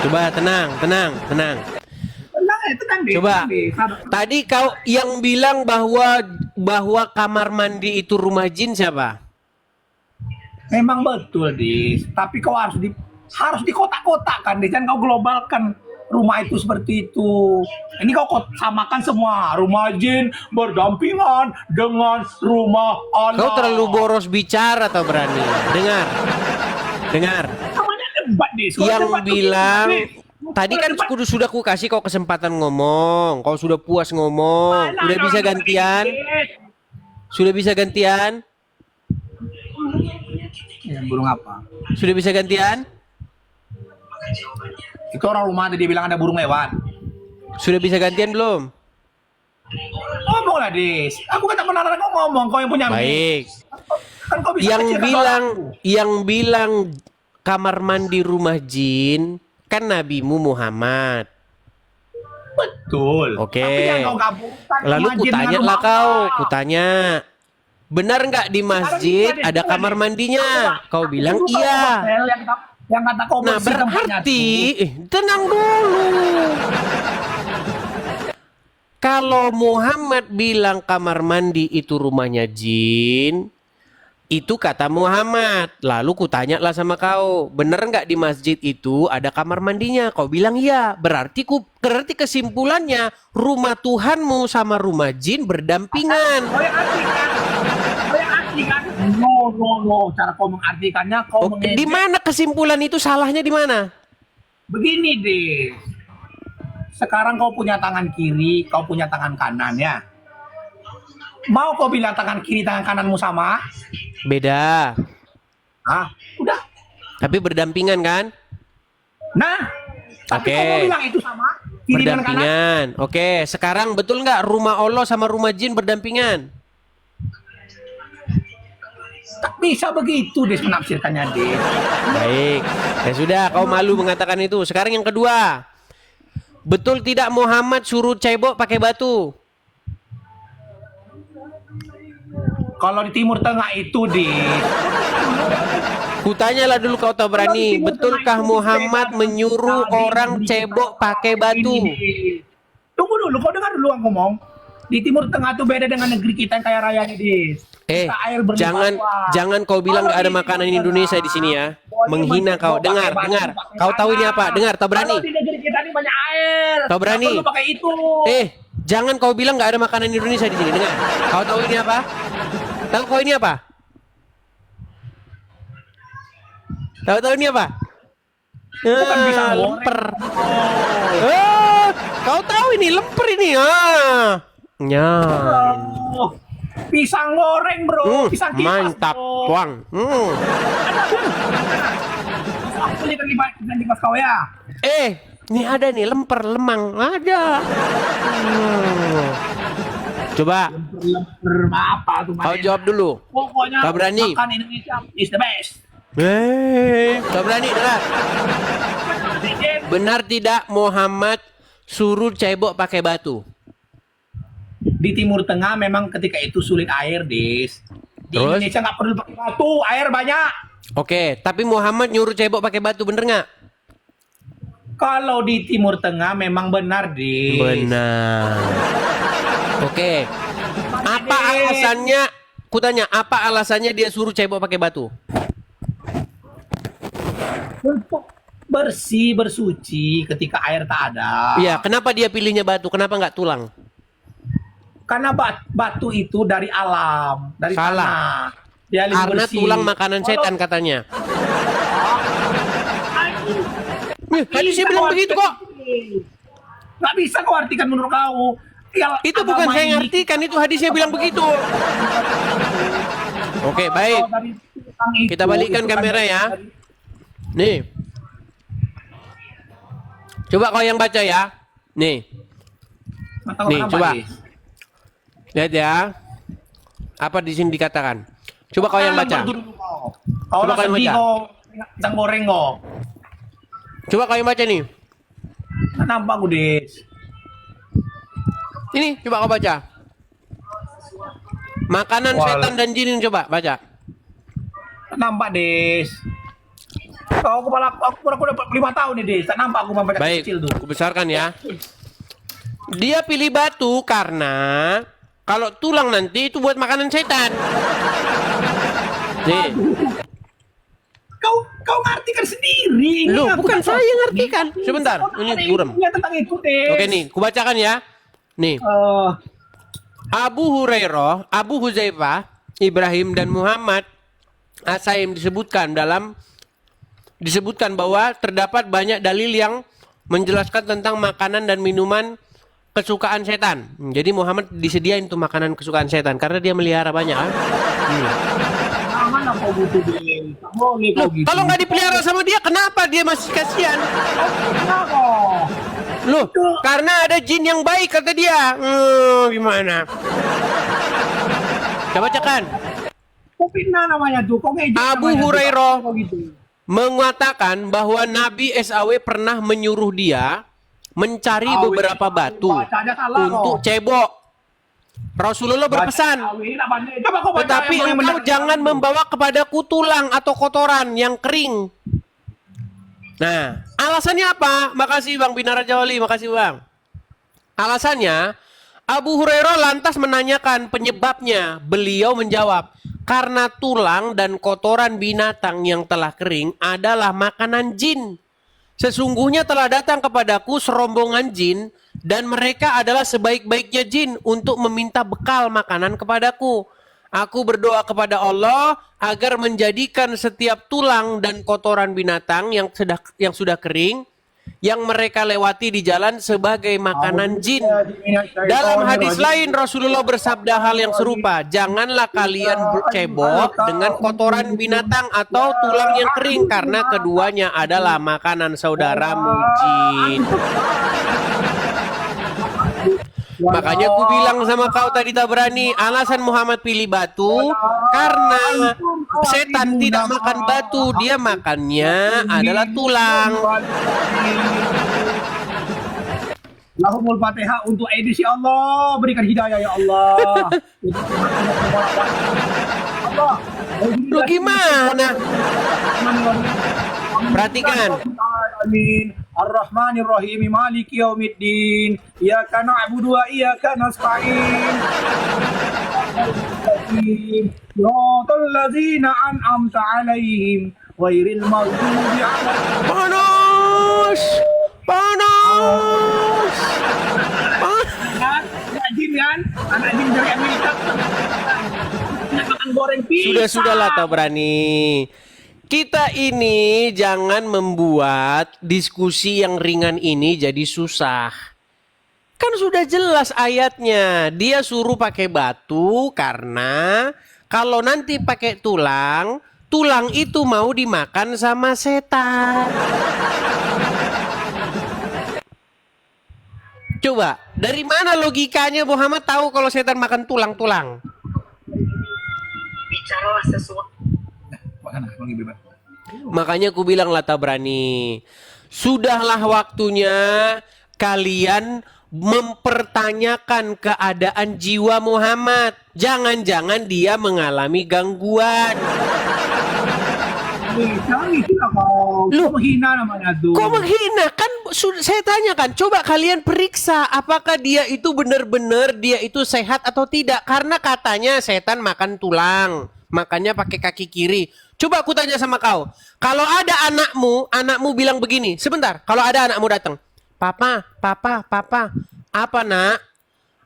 [SPEAKER 1] Coba tenang.
[SPEAKER 2] Tenang, tenang, Des.
[SPEAKER 1] Coba.
[SPEAKER 2] Tenang, Des.
[SPEAKER 1] Tadi kau yang bilang bahwa kamar mandi itu rumah jin siapa?
[SPEAKER 2] Memang betul, Dis. Tapi kau harus dikotak-kotakkan, Dis. Jangan kau globalkan rumah itu seperti itu. Ini kau samakan semua. Rumah jin berdampingan dengan rumah Allah.
[SPEAKER 1] Kau terlalu boros bicara atau berani? Dengar.
[SPEAKER 2] Namanya debat, Dis. Kalau
[SPEAKER 1] Yang
[SPEAKER 2] debat tuh
[SPEAKER 1] bilang
[SPEAKER 2] gitu, Dis.
[SPEAKER 1] tadi kan sudah ku kasih kau kesempatan ngomong. Kau sudah puas ngomong.
[SPEAKER 2] Mana
[SPEAKER 1] Udah bisa
[SPEAKER 2] orang
[SPEAKER 1] gantian?
[SPEAKER 2] Dis?
[SPEAKER 1] Sudah bisa gantian?
[SPEAKER 2] Ya, burung apa?
[SPEAKER 1] Sudah bisa gantian?
[SPEAKER 2] Itu orang rumah dia bilang ada burung lewat.
[SPEAKER 1] Sudah bisa gantian belum?
[SPEAKER 2] Ngomong lah, Dis. Aku kan tak melarang kau ngomong. Kau yang punya mic.
[SPEAKER 1] Baik.
[SPEAKER 2] Kan kau bisa
[SPEAKER 1] Yang
[SPEAKER 2] kecilkan
[SPEAKER 1] bilang
[SPEAKER 2] suaraku.
[SPEAKER 1] kamar mandi rumah jin kan Nabimu Muhammad.
[SPEAKER 2] Betul.
[SPEAKER 1] Oke.
[SPEAKER 2] Tapi jangan kau gabungkan
[SPEAKER 1] Lalu
[SPEAKER 2] rumah jin dengan
[SPEAKER 1] kutanya
[SPEAKER 2] rumah
[SPEAKER 1] lah kau,
[SPEAKER 2] Allah.
[SPEAKER 1] kutanya. Benar nggak di masjid
[SPEAKER 2] Sekarang ini
[SPEAKER 1] ada kamar mandinya? Kau bilang
[SPEAKER 2] Itu
[SPEAKER 1] iya.
[SPEAKER 2] hotel yang kata kau
[SPEAKER 1] Nah
[SPEAKER 2] bersih tempatnya
[SPEAKER 1] berarti,
[SPEAKER 2] tuh.
[SPEAKER 1] tenang dulu. Kalau Muhammad bilang kamar mandi itu rumahnya jin, itu kata Muhammad. Lalu kutanya lah sama kau, bener nggak di masjid itu ada kamar mandinya? Kau bilang iya. Berarti kesimpulannya rumah Tuhanmu sama rumah jin berdampingan.
[SPEAKER 2] Kau yang artikan. No. Cara kau mengartikannya, kau
[SPEAKER 1] Di mana kesimpulan itu salahnya di mana?
[SPEAKER 2] Begini, deh. Sekarang kau punya tangan kiri, kau punya tangan kanan, ya. Mau kau bilang tangan kiri, tangan kananmu sama?
[SPEAKER 1] Beda.
[SPEAKER 2] Ah, udah.
[SPEAKER 1] Tapi berdampingan kan?
[SPEAKER 2] Nah, tapi
[SPEAKER 1] Oke.
[SPEAKER 2] kau mau bilang itu sama? Kiri dan kanan?
[SPEAKER 1] Berdampingan. Oke, sekarang betul nggak rumah Allah sama rumah jin berdampingan?
[SPEAKER 2] Tak bisa begitu, Des, menafsirkannya, Des.
[SPEAKER 1] Baik. Ya sudah, kau malu mengatakan itu. Sekarang yang kedua. Betul tidak Muhammad suruh cebok pakai batu?
[SPEAKER 2] Kalau di Timur Tengah itu, Des.
[SPEAKER 1] Kutanyalah dulu kau tahu berani. Betulkah Muhammad menyuruh orang cebok pakai batu?
[SPEAKER 2] Tunggu dulu, kau dengar dulu aku ngomong. Di Timur Tengah tuh beda dengan negeri kita yang kaya raya nih, Dis. Kita air berlimpah.
[SPEAKER 1] Jangan kau bilang nggak ada makanan Indonesia di sini ya. Menghina kau. Dengar. Kau tahu ini apa? Dengar, tahu berani?
[SPEAKER 2] Kalau di negeri kita nih banyak air.
[SPEAKER 1] Tahu berani?
[SPEAKER 2] Nggak perlu pakai itu.
[SPEAKER 1] Jangan kau bilang nggak ada makanan Indonesia di sini. Dengar. Kau tahu ini apa? Tahu kau ini apa? Tahu ini apa?
[SPEAKER 2] Bukan pisang goreng.
[SPEAKER 1] Lemper. Kau tahu ini lemper ini. Ya.
[SPEAKER 2] Oh, pisang goreng, bro. Pisang kipas,
[SPEAKER 1] Mantap,
[SPEAKER 2] bro.
[SPEAKER 1] Wang.
[SPEAKER 2] Aku beli pisang kipas kau ya.
[SPEAKER 1] Ini ada nih lemper lemang. Ada. Coba.
[SPEAKER 2] Lemper apa tuh?
[SPEAKER 1] Kau jawab dulu.
[SPEAKER 2] Pokoknya
[SPEAKER 1] Kau berani?
[SPEAKER 2] makan Indonesia is the best.
[SPEAKER 1] Kau berani dengar? Benar tidak Muhammad suruh cebok pakai batu?
[SPEAKER 2] Di Timur Tengah memang ketika itu sulit air, Dis. Di
[SPEAKER 1] Terus?
[SPEAKER 2] Indonesia nggak perlu pakai batu, air banyak.
[SPEAKER 1] Oke, tapi Muhammad nyuruh cebok pakai batu, bener nggak?
[SPEAKER 2] Kalau di Timur Tengah memang benar, Dis.
[SPEAKER 1] Benar. Oke. Apa alasannya? Kutanya, apa alasannya dia suruh cebok pakai batu?
[SPEAKER 2] Untuk bersih, bersuci ketika air tak ada.
[SPEAKER 1] Iya, kenapa dia pilihnya batu? Kenapa nggak tulang?
[SPEAKER 2] Karena batu itu dari alam, dari
[SPEAKER 1] Salah.
[SPEAKER 2] tanah. Dia lebih
[SPEAKER 1] Karena
[SPEAKER 2] bersih.
[SPEAKER 1] tulang makanan setan katanya. Hadisnya bilang begitu kok.
[SPEAKER 2] Nggak bisa kau artikan menurut kau. Ya,
[SPEAKER 1] Itu bukan
[SPEAKER 2] agama
[SPEAKER 1] saya
[SPEAKER 2] ini-
[SPEAKER 1] ngartikan, itu hadisnya bilang begitu. Oke, baik.
[SPEAKER 2] Kalau dari tulang itu,
[SPEAKER 1] Kita balikkan
[SPEAKER 2] itu kan
[SPEAKER 1] kamera
[SPEAKER 2] dari-
[SPEAKER 1] ya. Nih. Coba kau yang baca ya. Nih,
[SPEAKER 2] Nggak tahu
[SPEAKER 1] Nih,
[SPEAKER 2] kenapa,
[SPEAKER 1] coba.
[SPEAKER 2] Des.
[SPEAKER 1] lihat ya. Apa di sini dikatakan? Coba kau yang baca.
[SPEAKER 2] Dulu kau. Kau
[SPEAKER 1] Coba
[SPEAKER 2] lah
[SPEAKER 1] kau yang
[SPEAKER 2] sedih
[SPEAKER 1] baca.
[SPEAKER 2] kau. Pisang goreng kau.
[SPEAKER 1] Coba kau yang baca nih.
[SPEAKER 2] Nggak nampak aku, Des.
[SPEAKER 1] Ini coba kau baca. Makanan
[SPEAKER 2] Wal-
[SPEAKER 1] setan dan jin, coba baca.
[SPEAKER 2] Tak nampak, Des. Kau kepala aku dapat 5 tahun nih, Des. Tak nampak aku membaca
[SPEAKER 1] Baik,
[SPEAKER 2] kecil tuh.
[SPEAKER 1] aku besarkan ya. Dia pilih batu karena kalau tulang nanti itu buat makanan setan. Nih,
[SPEAKER 2] Kau ngartikan sendiri. Ini
[SPEAKER 1] loh,
[SPEAKER 2] aku
[SPEAKER 1] bukan
[SPEAKER 2] tak tahu.
[SPEAKER 1] saya yang ngartikan. Sebentar,
[SPEAKER 2] Kau tak
[SPEAKER 1] ini
[SPEAKER 2] ada
[SPEAKER 1] buram.
[SPEAKER 2] ilmunya tentang itu, Des.
[SPEAKER 1] Oke nih, kubacakan ya. Nih, Abu Hurairah, Abu Huzaifah, Ibrahim dan Muhammad Asaim disebutkan bahwa terdapat banyak dalil yang menjelaskan tentang makanan dan minuman kesukaan setan. Jadi Muhammad disediain tuh makanan kesukaan setan karena dia melihara banyak. Kan?
[SPEAKER 2] Mana kau butuh, Des? Tak boleh kau
[SPEAKER 1] Loh,
[SPEAKER 2] gitu.
[SPEAKER 1] kalau nggak dipelihara sama dia, kenapa dia masih kasihan?
[SPEAKER 2] Kenapa?
[SPEAKER 1] Loh, karena ada jin yang baik kata dia. Gimana? Coba bacakan.
[SPEAKER 2] Kau fitnah namanya tuh. Kau ngejek
[SPEAKER 1] Abu
[SPEAKER 2] namanya tuh.
[SPEAKER 1] Hurairah
[SPEAKER 2] Kau gitu.
[SPEAKER 1] mengatakan bahwa Nabi SAW pernah menyuruh dia mencari beberapa batu
[SPEAKER 2] Baca aja salah
[SPEAKER 1] untuk
[SPEAKER 2] kau.
[SPEAKER 1] cebok. Rasulullah berpesan,
[SPEAKER 2] Coba kau baca
[SPEAKER 1] tetapi
[SPEAKER 2] yang
[SPEAKER 1] engkau
[SPEAKER 2] benar.
[SPEAKER 1] jangan membawa kepadaku tulang atau kotoran yang kering. Nah, alasannya apa? Makasih Bang Binar Jawali, makasih Bang. Alasannya, Abu Hurairah lantas menanyakan penyebabnya. Beliau menjawab, karena tulang dan kotoran binatang yang telah kering adalah makanan jin. Sesungguhnya telah datang kepadaku serombongan jin dan mereka adalah sebaik-baiknya jin untuk meminta bekal makanan kepadaku. Aku berdoa kepada Allah agar menjadikan setiap tulang dan kotoran binatang yang sudah kering yang mereka lewati di jalan sebagai makanan jin. Dalam hadis lain Rasulullah bersabda hal yang serupa, janganlah kalian bercebok dengan kotoran binatang atau tulang yang kering karena keduanya adalah makanan saudaramu jin. Makanya aku bilang sama kau tadi tak berani, alasan Muhammad pilih batu karena setan tidak makan batu, dia makannya adalah tulang.
[SPEAKER 2] Lahumul Fatihah untuk edisi Allah, berikan hidayah ya Allah. Allah.
[SPEAKER 1] Loh gimana? Perhatikan.
[SPEAKER 2] Amin. Ar-Rahmanir Rahim Maliki Yaumiddin. Iyyaka na'budu wa iyyaka nasta'in. Siratal ladzina an'amta 'alaihim ghairil maghdubi 'alaihim.
[SPEAKER 1] Panas! Panas!
[SPEAKER 2] Anak jin kan? Anak jin dari Amerika. Makan goreng pisang.
[SPEAKER 1] Sudah-sudahlah tak berani. Kita ini jangan membuat diskusi yang ringan ini jadi susah. Kan sudah jelas ayatnya. Dia suruh pakai batu karena kalau nanti pakai tulang, tulang itu mau dimakan sama setan. Coba, dari mana logikanya Muhammad tahu kalau setan makan tulang-tulang?
[SPEAKER 3] Bicaralah sesuatu.
[SPEAKER 1] Makanya aku bilang lah tak berani. Sudahlah waktunya kalian mempertanyakan keadaan jiwa Muhammad. Jangan-jangan dia mengalami gangguan.
[SPEAKER 2] Jangan itulah kau.
[SPEAKER 1] Loh.
[SPEAKER 2] Kau menghina namanya tuh.
[SPEAKER 1] Kok menghina? Kan saya tanyakan, coba kalian periksa apakah dia itu benar-benar dia itu sehat atau tidak. Karena katanya setan makan tulang, makanya pakai kaki kiri. Coba aku tanya sama kau, kalau ada anakmu bilang begini, sebentar, kalau ada anakmu datang, papa, apa nak?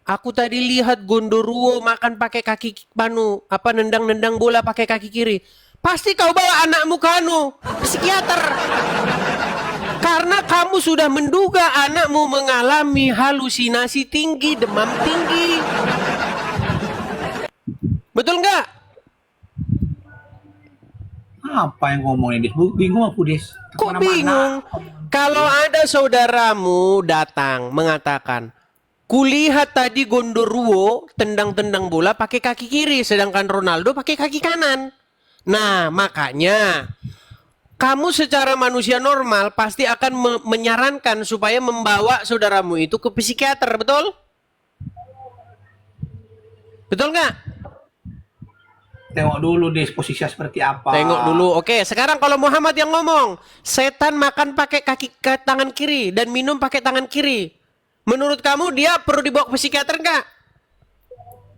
[SPEAKER 1] Aku tadi lihat Gondoruo makan pakai kaki nendang-nendang bola pakai kaki kiri. Pasti kau bawa anakmu ke psikiater. Karena kamu sudah menduga anakmu mengalami halusinasi tinggi, demam tinggi. Betul nggak?
[SPEAKER 2] Apa yang ngomongin, Des? Bingung aku, Des.
[SPEAKER 1] Kok
[SPEAKER 2] Kemana-mana.
[SPEAKER 1] bingung? Kalau ada saudaramu datang mengatakan, kulihat tadi Gondoruo tendang-tendang bola pakai kaki kiri, sedangkan Ronaldo pakai kaki kanan. Nah, makanya kamu secara manusia normal pasti akan menyarankan supaya membawa saudaramu itu ke psikiater, betul? Betul nggak?
[SPEAKER 2] Tengok dulu, Des, posisinya seperti apa.
[SPEAKER 1] Tengok dulu. Oke, sekarang kalau Muhammad yang ngomong, setan makan pakai tangan kiri dan minum pakai tangan kiri. Menurut kamu dia perlu dibawa ke psikiater nggak?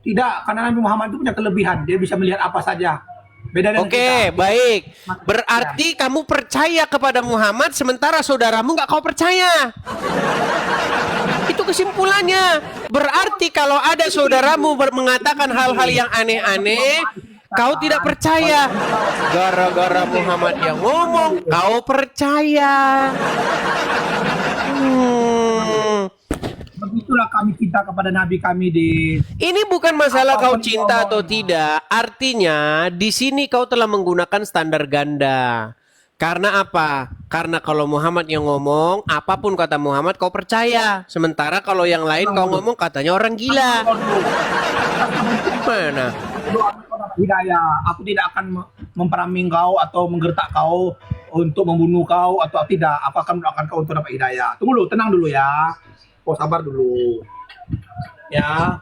[SPEAKER 2] Tidak, karena Nabi Muhammad itu punya kelebihan. Dia bisa melihat apa saja. Beda dengan
[SPEAKER 1] Oke,
[SPEAKER 2] kita.
[SPEAKER 1] baik. Berarti kamu percaya kepada Muhammad sementara saudaramu nggak kau percaya. Itu kesimpulannya. Berarti kalau ada saudaramu mengatakan hal-hal yang aneh-aneh, kau tidak percaya. Gara-gara Muhammad yang ngomong, kau percaya.
[SPEAKER 2] Begitulah kami cinta kepada Nabi kami, Des.
[SPEAKER 1] Ini bukan masalah kau cinta atau tidak. Artinya di sini kau telah menggunakan standar ganda. Karena apa? Karena kalau Muhammad yang ngomong, apapun kata Muhammad kau percaya. Sementara kalau yang lain kau ngomong katanya orang gila. Mana?
[SPEAKER 2] Hidayah. Aku tidak akan memperaming kau atau menggertak kau untuk membunuh kau atau tidak. Aku akan mendoakan kau untuk dapat hidayah. Tunggu dulu, tenang dulu ya. Kau sabar dulu. Ya.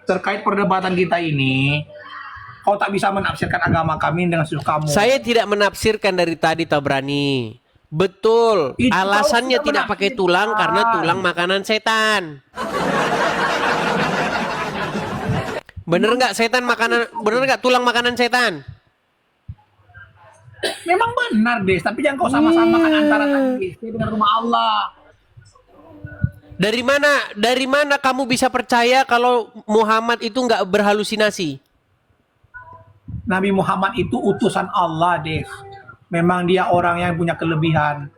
[SPEAKER 2] Terkait perdebatan kita ini, kau tak bisa menafsirkan agama kami dengan sesukamu.
[SPEAKER 1] Saya tidak menafsirkan dari tadi, Tabrani. Betul.
[SPEAKER 2] Itu
[SPEAKER 1] Alasannya
[SPEAKER 2] kau
[SPEAKER 1] tidak
[SPEAKER 2] sudah
[SPEAKER 1] pakai tulang
[SPEAKER 2] menafsirkan.
[SPEAKER 1] karena tulang makanan setan. Bener nggak setan makanan? Bener nggak tulang makanan setan?
[SPEAKER 2] Memang benar, Des, tapi jangan kau sama-samakan antara tadi dengan rumah Allah.
[SPEAKER 1] Dari mana kamu bisa percaya kalau Muhammad itu nggak berhalusinasi?
[SPEAKER 2] Nabi Muhammad itu utusan Allah, Des. Memang dia orang yang punya kelebihan.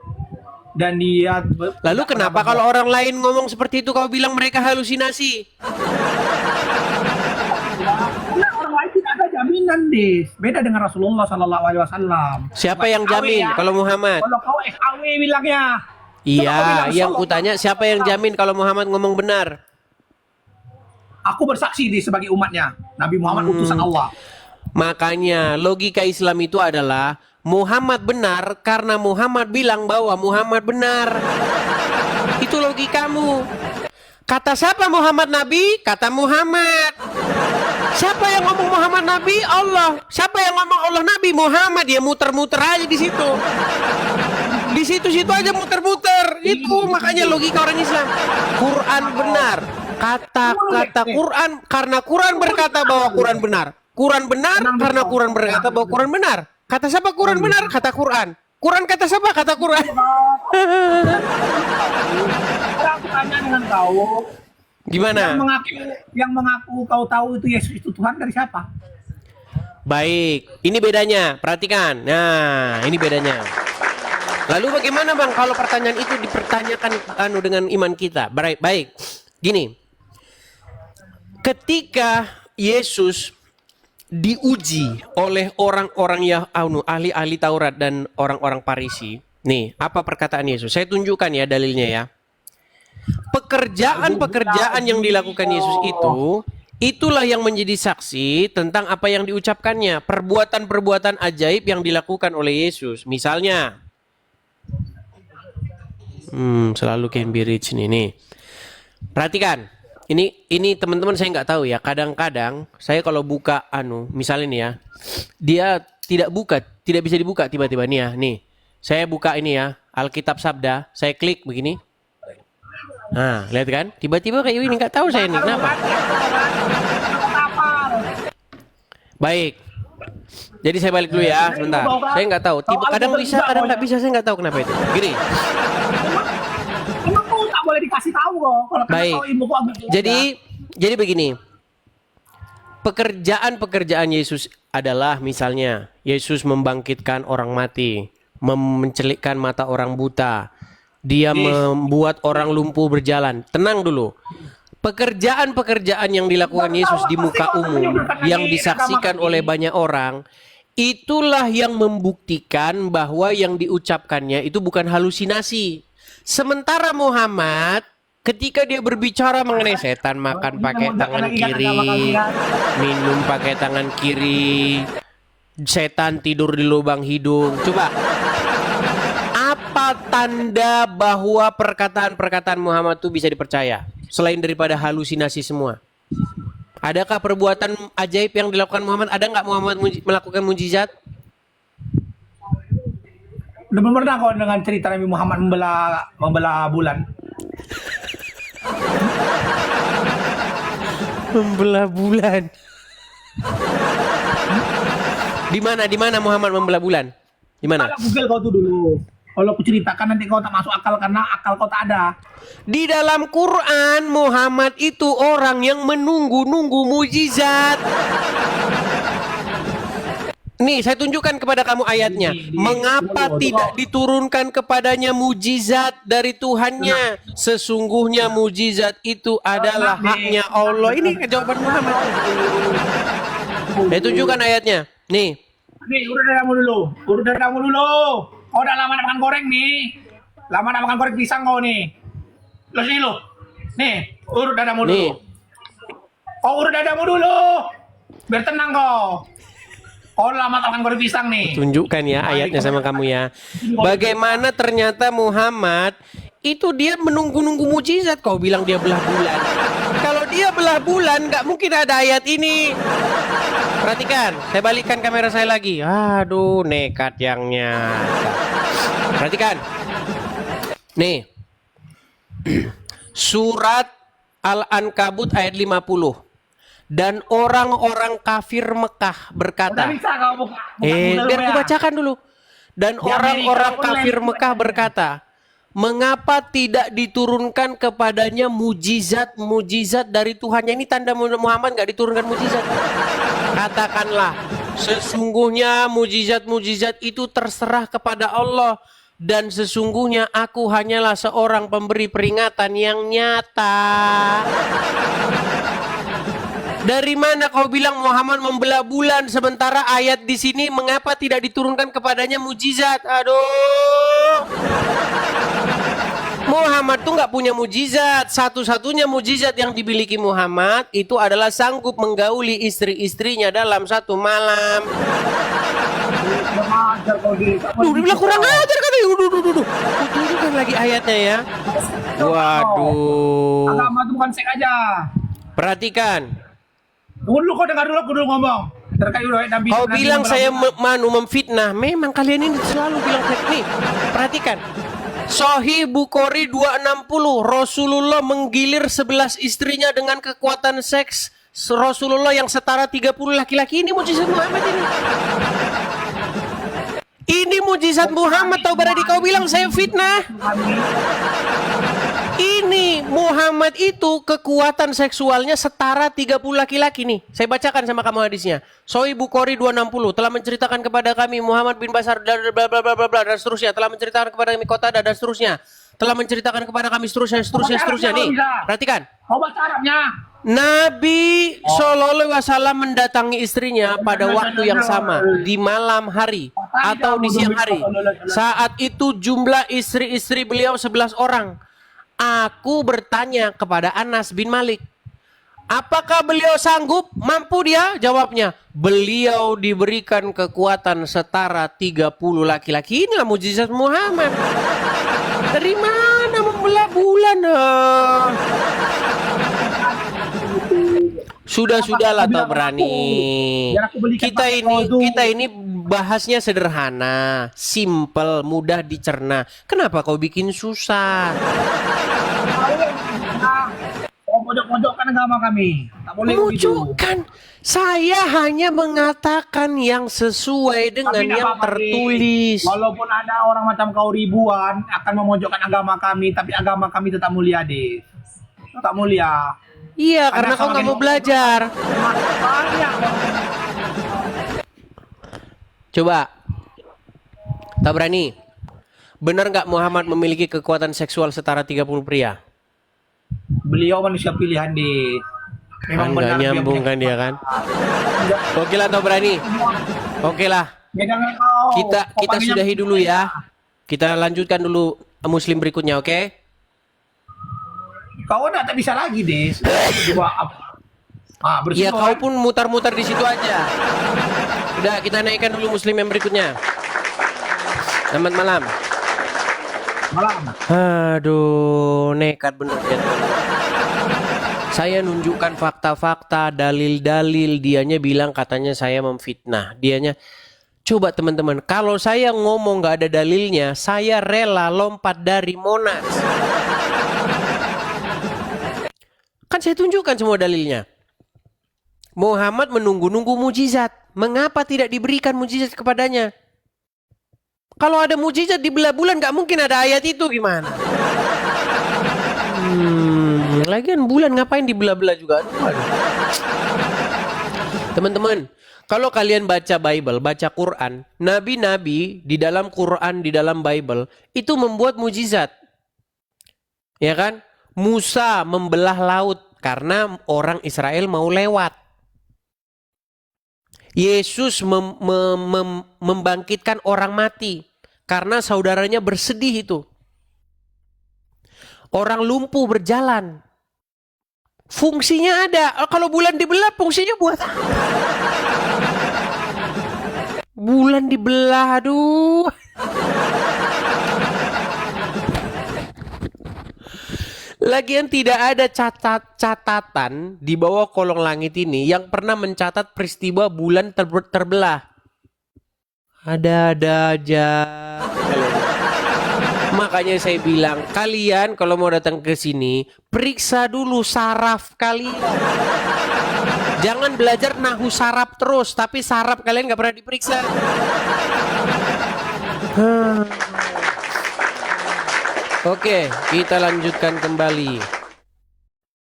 [SPEAKER 2] Dan dia...
[SPEAKER 1] Lalu kenapa kalau orang lain ngomong seperti itu kau bilang mereka halusinasi?
[SPEAKER 2] Karena orang lain tidak ada jaminan, Des. Beda dengan Rasulullah SAW.
[SPEAKER 1] Siapa yang jamin kalau Muhammad?
[SPEAKER 2] Kalau kau SAW bilangnya.
[SPEAKER 1] Iya, yang kutanya siapa yang jamin kalau Muhammad ngomong benar?
[SPEAKER 2] Aku bersaksi di sebagai umatnya. Nabi Muhammad utusan Allah.
[SPEAKER 1] Makanya logika Islam itu adalah Muhammad benar karena Muhammad bilang bahwa Muhammad benar. Itu logikamu. Kata siapa Muhammad Nabi? Kata Muhammad. Siapa yang ngomong Muhammad Nabi? Allah. Siapa yang ngomong Allah Nabi? Muhammad. Ya muter-muter aja di situ. Di situ-situ aja muter-muter. Itu makanya logika orang Islam. Quran benar. Kata-kata Quran karena Quran berkata bahwa Quran benar. Quran benar karena Quran berkata bahwa Quran benar. Kata siapa Quran benar? Kata Quran. Quran kata siapa? Kata Quran.
[SPEAKER 2] Sekarang aku tanya dengan kau.
[SPEAKER 1] Gimana?
[SPEAKER 2] Yang mengaku kau tahu itu Yesus itu Tuhan dari siapa?
[SPEAKER 1] Baik, ini bedanya. Perhatikan. Nah, ini bedanya. Lalu bagaimana Bang kalau pertanyaan itu dipertanyakan dengan iman kita? Baik. Gini. Ketika Yesus diuji oleh orang-orang yang ahli-ahli Taurat dan orang-orang Farisi. Nih, apa perkataan Yesus? Saya tunjukkan ya dalilnya ya. Pekerjaan-pekerjaan yang dilakukan Yesus itu, itulah yang menjadi saksi tentang apa yang diucapkannya. Perbuatan-perbuatan ajaib yang dilakukan oleh Yesus. Misalnya, selalu Cambridge nih. Perhatikan. Ini teman-teman saya nggak tahu ya. Kadang-kadang saya kalau buka misalnya nih ya, dia tidak bisa dibuka tiba-tiba nih ya. Nih, saya buka ini ya. Alkitab Sabda, saya klik begini. Nah, lihat kan? Tiba-tiba kayak ini, nggak tahu saya ini kenapa. Baik. Jadi saya balik dulu ya, sebentar. Saya nggak tahu. Kadang bisa, kadang nggak bisa. Saya nggak tahu kenapa itu. Gini.
[SPEAKER 2] Emang kau tak boleh dikasih tahu kok. Kalau
[SPEAKER 1] Baik.
[SPEAKER 2] tahu ilmu kau ambil juga.
[SPEAKER 1] Jadi begini. Pekerjaan Yesus adalah misalnya Yesus membangkitkan orang mati, mencelikkan mata orang buta. Dia membuat orang lumpuh berjalan. Tenang dulu. Pekerjaan-pekerjaan yang dilakukan Yesus di muka umum yang disaksikan oleh banyak orang, itulah yang membuktikan bahwa yang diucapkannya itu bukan halusinasi. Sementara Muhammad ketika dia berbicara mengenai setan makan pakai tangan kiri, minum pakai tangan kiri, setan tidur di lubang hidung. Coba, apa tanda bahwa perkataan-perkataan Muhammad itu bisa dipercaya? Selain daripada halusinasi semua. Adakah perbuatan ajaib yang dilakukan Muhammad? Ada nggak Muhammad melakukan mujizat?
[SPEAKER 2] Belum pernah kau dengan cerita Nabi Muhammad membelah bulan.
[SPEAKER 1] Membelah bulan. Di mana Muhammad membelah bulan? Di mana?
[SPEAKER 2] Google kau tuh dulu. Kalau aku ceritakan nanti kau tak masuk akal karena akal kau tak ada.
[SPEAKER 1] Di dalam Quran Muhammad itu orang yang menunggu-nunggu mujizat. Nih, saya tunjukkan kepada kamu ayatnya. Mengapa tidak diturunkan kepadanya mujizat dari Tuhannya? Sesungguhnya mujizat itu adalah haknya Allah. Ini jawaban Muhammad. Saya tunjukkan ayatnya. Nih,
[SPEAKER 2] urut dadamu dulu. Urut dadamu dulu. Kau udah lama nak makan goreng nih. Lama nak makan goreng pisang kau nih. Lo sini lo. Nih, urut dadamu dulu.
[SPEAKER 1] nih.
[SPEAKER 2] Kau urut dadamu dulu. Biar tenang kau. Kau lama tak makan goreng pisang nih.
[SPEAKER 1] Tunjukkan ya ayatnya sama kamu ya. Bagaimana ternyata Muhammad itu dia menunggu-nunggu mujizat. Kau bilang dia belah bulan. Kalau dia belah bulan nggak mungkin ada ayat ini. Perhatikan, saya balikkan kamera saya lagi. Aduh, nekat yang nyata. Perhatikan. Nih. Surat Al-Ankabut ayat 50. Dan orang-orang kafir Mekah berkata.
[SPEAKER 2] Udah bisa kau buka.
[SPEAKER 1] Biar aku bacakan dulu. Dan orang-orang kafir Mekah berkata, mengapa tidak diturunkan kepadanya mujizat dari Tuhannya? Ini tanda Muhammad nggak diturunkan mujizat. Katakanlah, sesungguhnya mujizat-mujizat itu terserah kepada Allah. Dan sesungguhnya aku hanyalah seorang pemberi peringatan yang nyata. Dari mana kau bilang Muhammad membelah bulan sementara ayat di sini mengapa tidak diturunkan kepadanya mujizat? Aduh. Muhammad tuh nggak punya mujizat. Satu-satunya mujizat yang dimiliki Muhammad itu adalah sanggup menggauli istri-istrinya dalam satu malam. Dibilang kurang ajar kan? Tunjukkan lagi ayatnya ya. Waduh.
[SPEAKER 2] Agama itu bukan seks aja.
[SPEAKER 1] Perhatikan.
[SPEAKER 2] Tunggu dulu kau dengar dulu aku dulu ngomong. Terkait Nabi.
[SPEAKER 1] Kau bilang saya memfitnah. Memang kalian ini selalu bilang nih. Perhatikan. Sahih Bukhari 260. Rasulullah menggilir 11 istrinya dengan kekuatan seks. Rasulullah yang setara 30 laki-laki. Ini mujizat Muhammad ini. Ini mujizat Muhammad. Tahu berarti kau bilang saya fitnah. Ini Muhammad itu kekuatan seksualnya setara 30 laki-laki nih. Saya bacakan sama kamu hadisnya. Sahih Bukhari 260 telah menceritakan kepada kami Muhammad bin Bashar bla bla bla bla bla dan seterusnya, telah menceritakan kepada kami Qatadah dan seterusnya. Telah menceritakan kepada kami seterusnya nih. Perhatikan.
[SPEAKER 2] Kau baca Arabnya.
[SPEAKER 1] Nabi SAW mendatangi istrinya pada waktu yang sama di malam hari atau di siang hari. Saat itu jumlah istri-istri beliau 11 orang. Aku bertanya kepada Anas bin Malik, apakah beliau sanggup? Mampu dia? Jawabnya, beliau diberikan kekuatan setara 30 laki-laki. Inilah mujizat Muhammad. Dari mana membelah bulan? Sudahlah tak berani. Kita ini bahasnya sederhana, simple, mudah dicerna. Kenapa kau bikin susah?
[SPEAKER 2] Kau pojok-pojokkan agama kami. Tak boleh begitu.
[SPEAKER 1] Memojokkan. Saya hanya mengatakan yang sesuai dengan
[SPEAKER 2] Tapi tak
[SPEAKER 1] yang
[SPEAKER 2] apa-apa, Dek.
[SPEAKER 1] tertulis.
[SPEAKER 2] Walaupun ada orang macam kau ribuan akan memojokkan agama kami, tapi agama kami tetap mulia, Des. Tetap mulia.
[SPEAKER 1] Iya, karena kau nggak mau belajar.
[SPEAKER 2] Banyak.
[SPEAKER 1] Coba. Tak berani. Benar nggak Muhammad memiliki kekuatan seksual setara 30 pria?
[SPEAKER 2] Beliau manusia pilihan, Des.
[SPEAKER 1] Kan nggak nyambung kan dia kan? Oke lah, tak berani. Oke lah.
[SPEAKER 2] Jangan kau.
[SPEAKER 1] Kita
[SPEAKER 2] Kau
[SPEAKER 1] kita
[SPEAKER 2] panggilnya-
[SPEAKER 1] sudahi dulu ya. Kita lanjutkan dulu Muslim berikutnya, oke?
[SPEAKER 2] Kau tak bisa lagi, Des. Coba
[SPEAKER 1] Ya
[SPEAKER 2] bersih.
[SPEAKER 1] kau pun mutar-mutar di situ aja. Udah, kita naikkan dulu Muslim yang berikutnya. Selamat malam.
[SPEAKER 2] Malam.
[SPEAKER 1] Aduh, nekat bener kan. Saya nunjukkan fakta-fakta, dalil-dalil, dianya bilang katanya saya memfitnah. Dianya, coba teman-teman, kalau saya ngomong nggak ada dalilnya, saya rela lompat dari Monas. Kan saya tunjukkan semua dalilnya. Muhammad menunggu-nunggu mujizat. Mengapa tidak diberikan mujizat kepadanya? Kalau ada mujizat di belah bulan, nggak mungkin ada ayat itu, gimana? Lagian bulan ngapain di belah-belah juga? Aduh. Teman-teman, kalau kalian baca Bible, baca Quran, nabi-nabi di dalam Quran, di dalam Bible, itu membuat mujizat. Ya kan? Musa membelah laut karena orang Israel mau lewat. Yesus membangkitkan orang mati karena saudaranya bersedih itu. Orang lumpuh berjalan. Fungsinya ada. Kalau bulan dibelah, fungsinya buat apa? Bulan dibelah, aduh. Lagian tidak ada catatan di bawah kolong langit ini yang pernah mencatat peristiwa bulan terbelah. Ada-ada aja. Makanya saya bilang, kalian kalau mau datang ke sini, periksa dulu saraf kalian. Jangan belajar nahu saraf terus, tapi saraf kalian nggak pernah diperiksa. Oke, kita lanjutkan kembali.